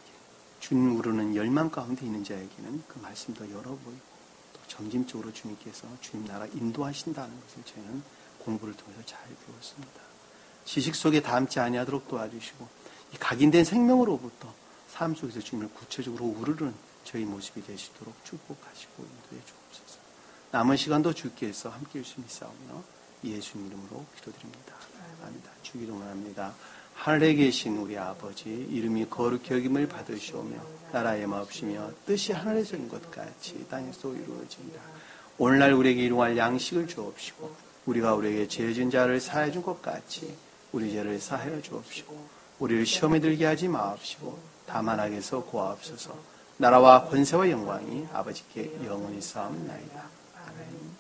주님 우러는 열망 가운데 있는 자에게는 그 말씀도 열어 보이고 또 점진적으로 주님께서 주님 나라 인도하신다는 것을 저희는 공부를 통해서 잘 배웠습니다. 지식 속에 담지 아니하도록 도와주시고 이 각인된 생명으로부터 삶 속에서 주님을 구체적으로 우르르는 저희 모습이 되시도록 축복하시고 인도해 주옵소서. 남은 시간도 주께서 함께해 주심이 있사오며 예수님 이름으로 기도드립니다. 아멘. 주기도문합니다. 하늘에 계신 우리 아버지, 이름이 거룩히 여김을 받으시오며 나라의 마옵시며 뜻이 하늘에서 이룬 것 같이 땅에서 이루어지리라. 오늘날 우리에게 일용할 양식을 주옵시고 우리가 우리에게 죄 지은 자를 사하여 준 것 같이 우리 죄를 사하여 주옵시고 우리를 시험에 들게 하지 마옵시고 다만 악에서 구하옵소서. 나라와 권세와 영광이 아버지께 영원히 쌓옵나이다. 아멘.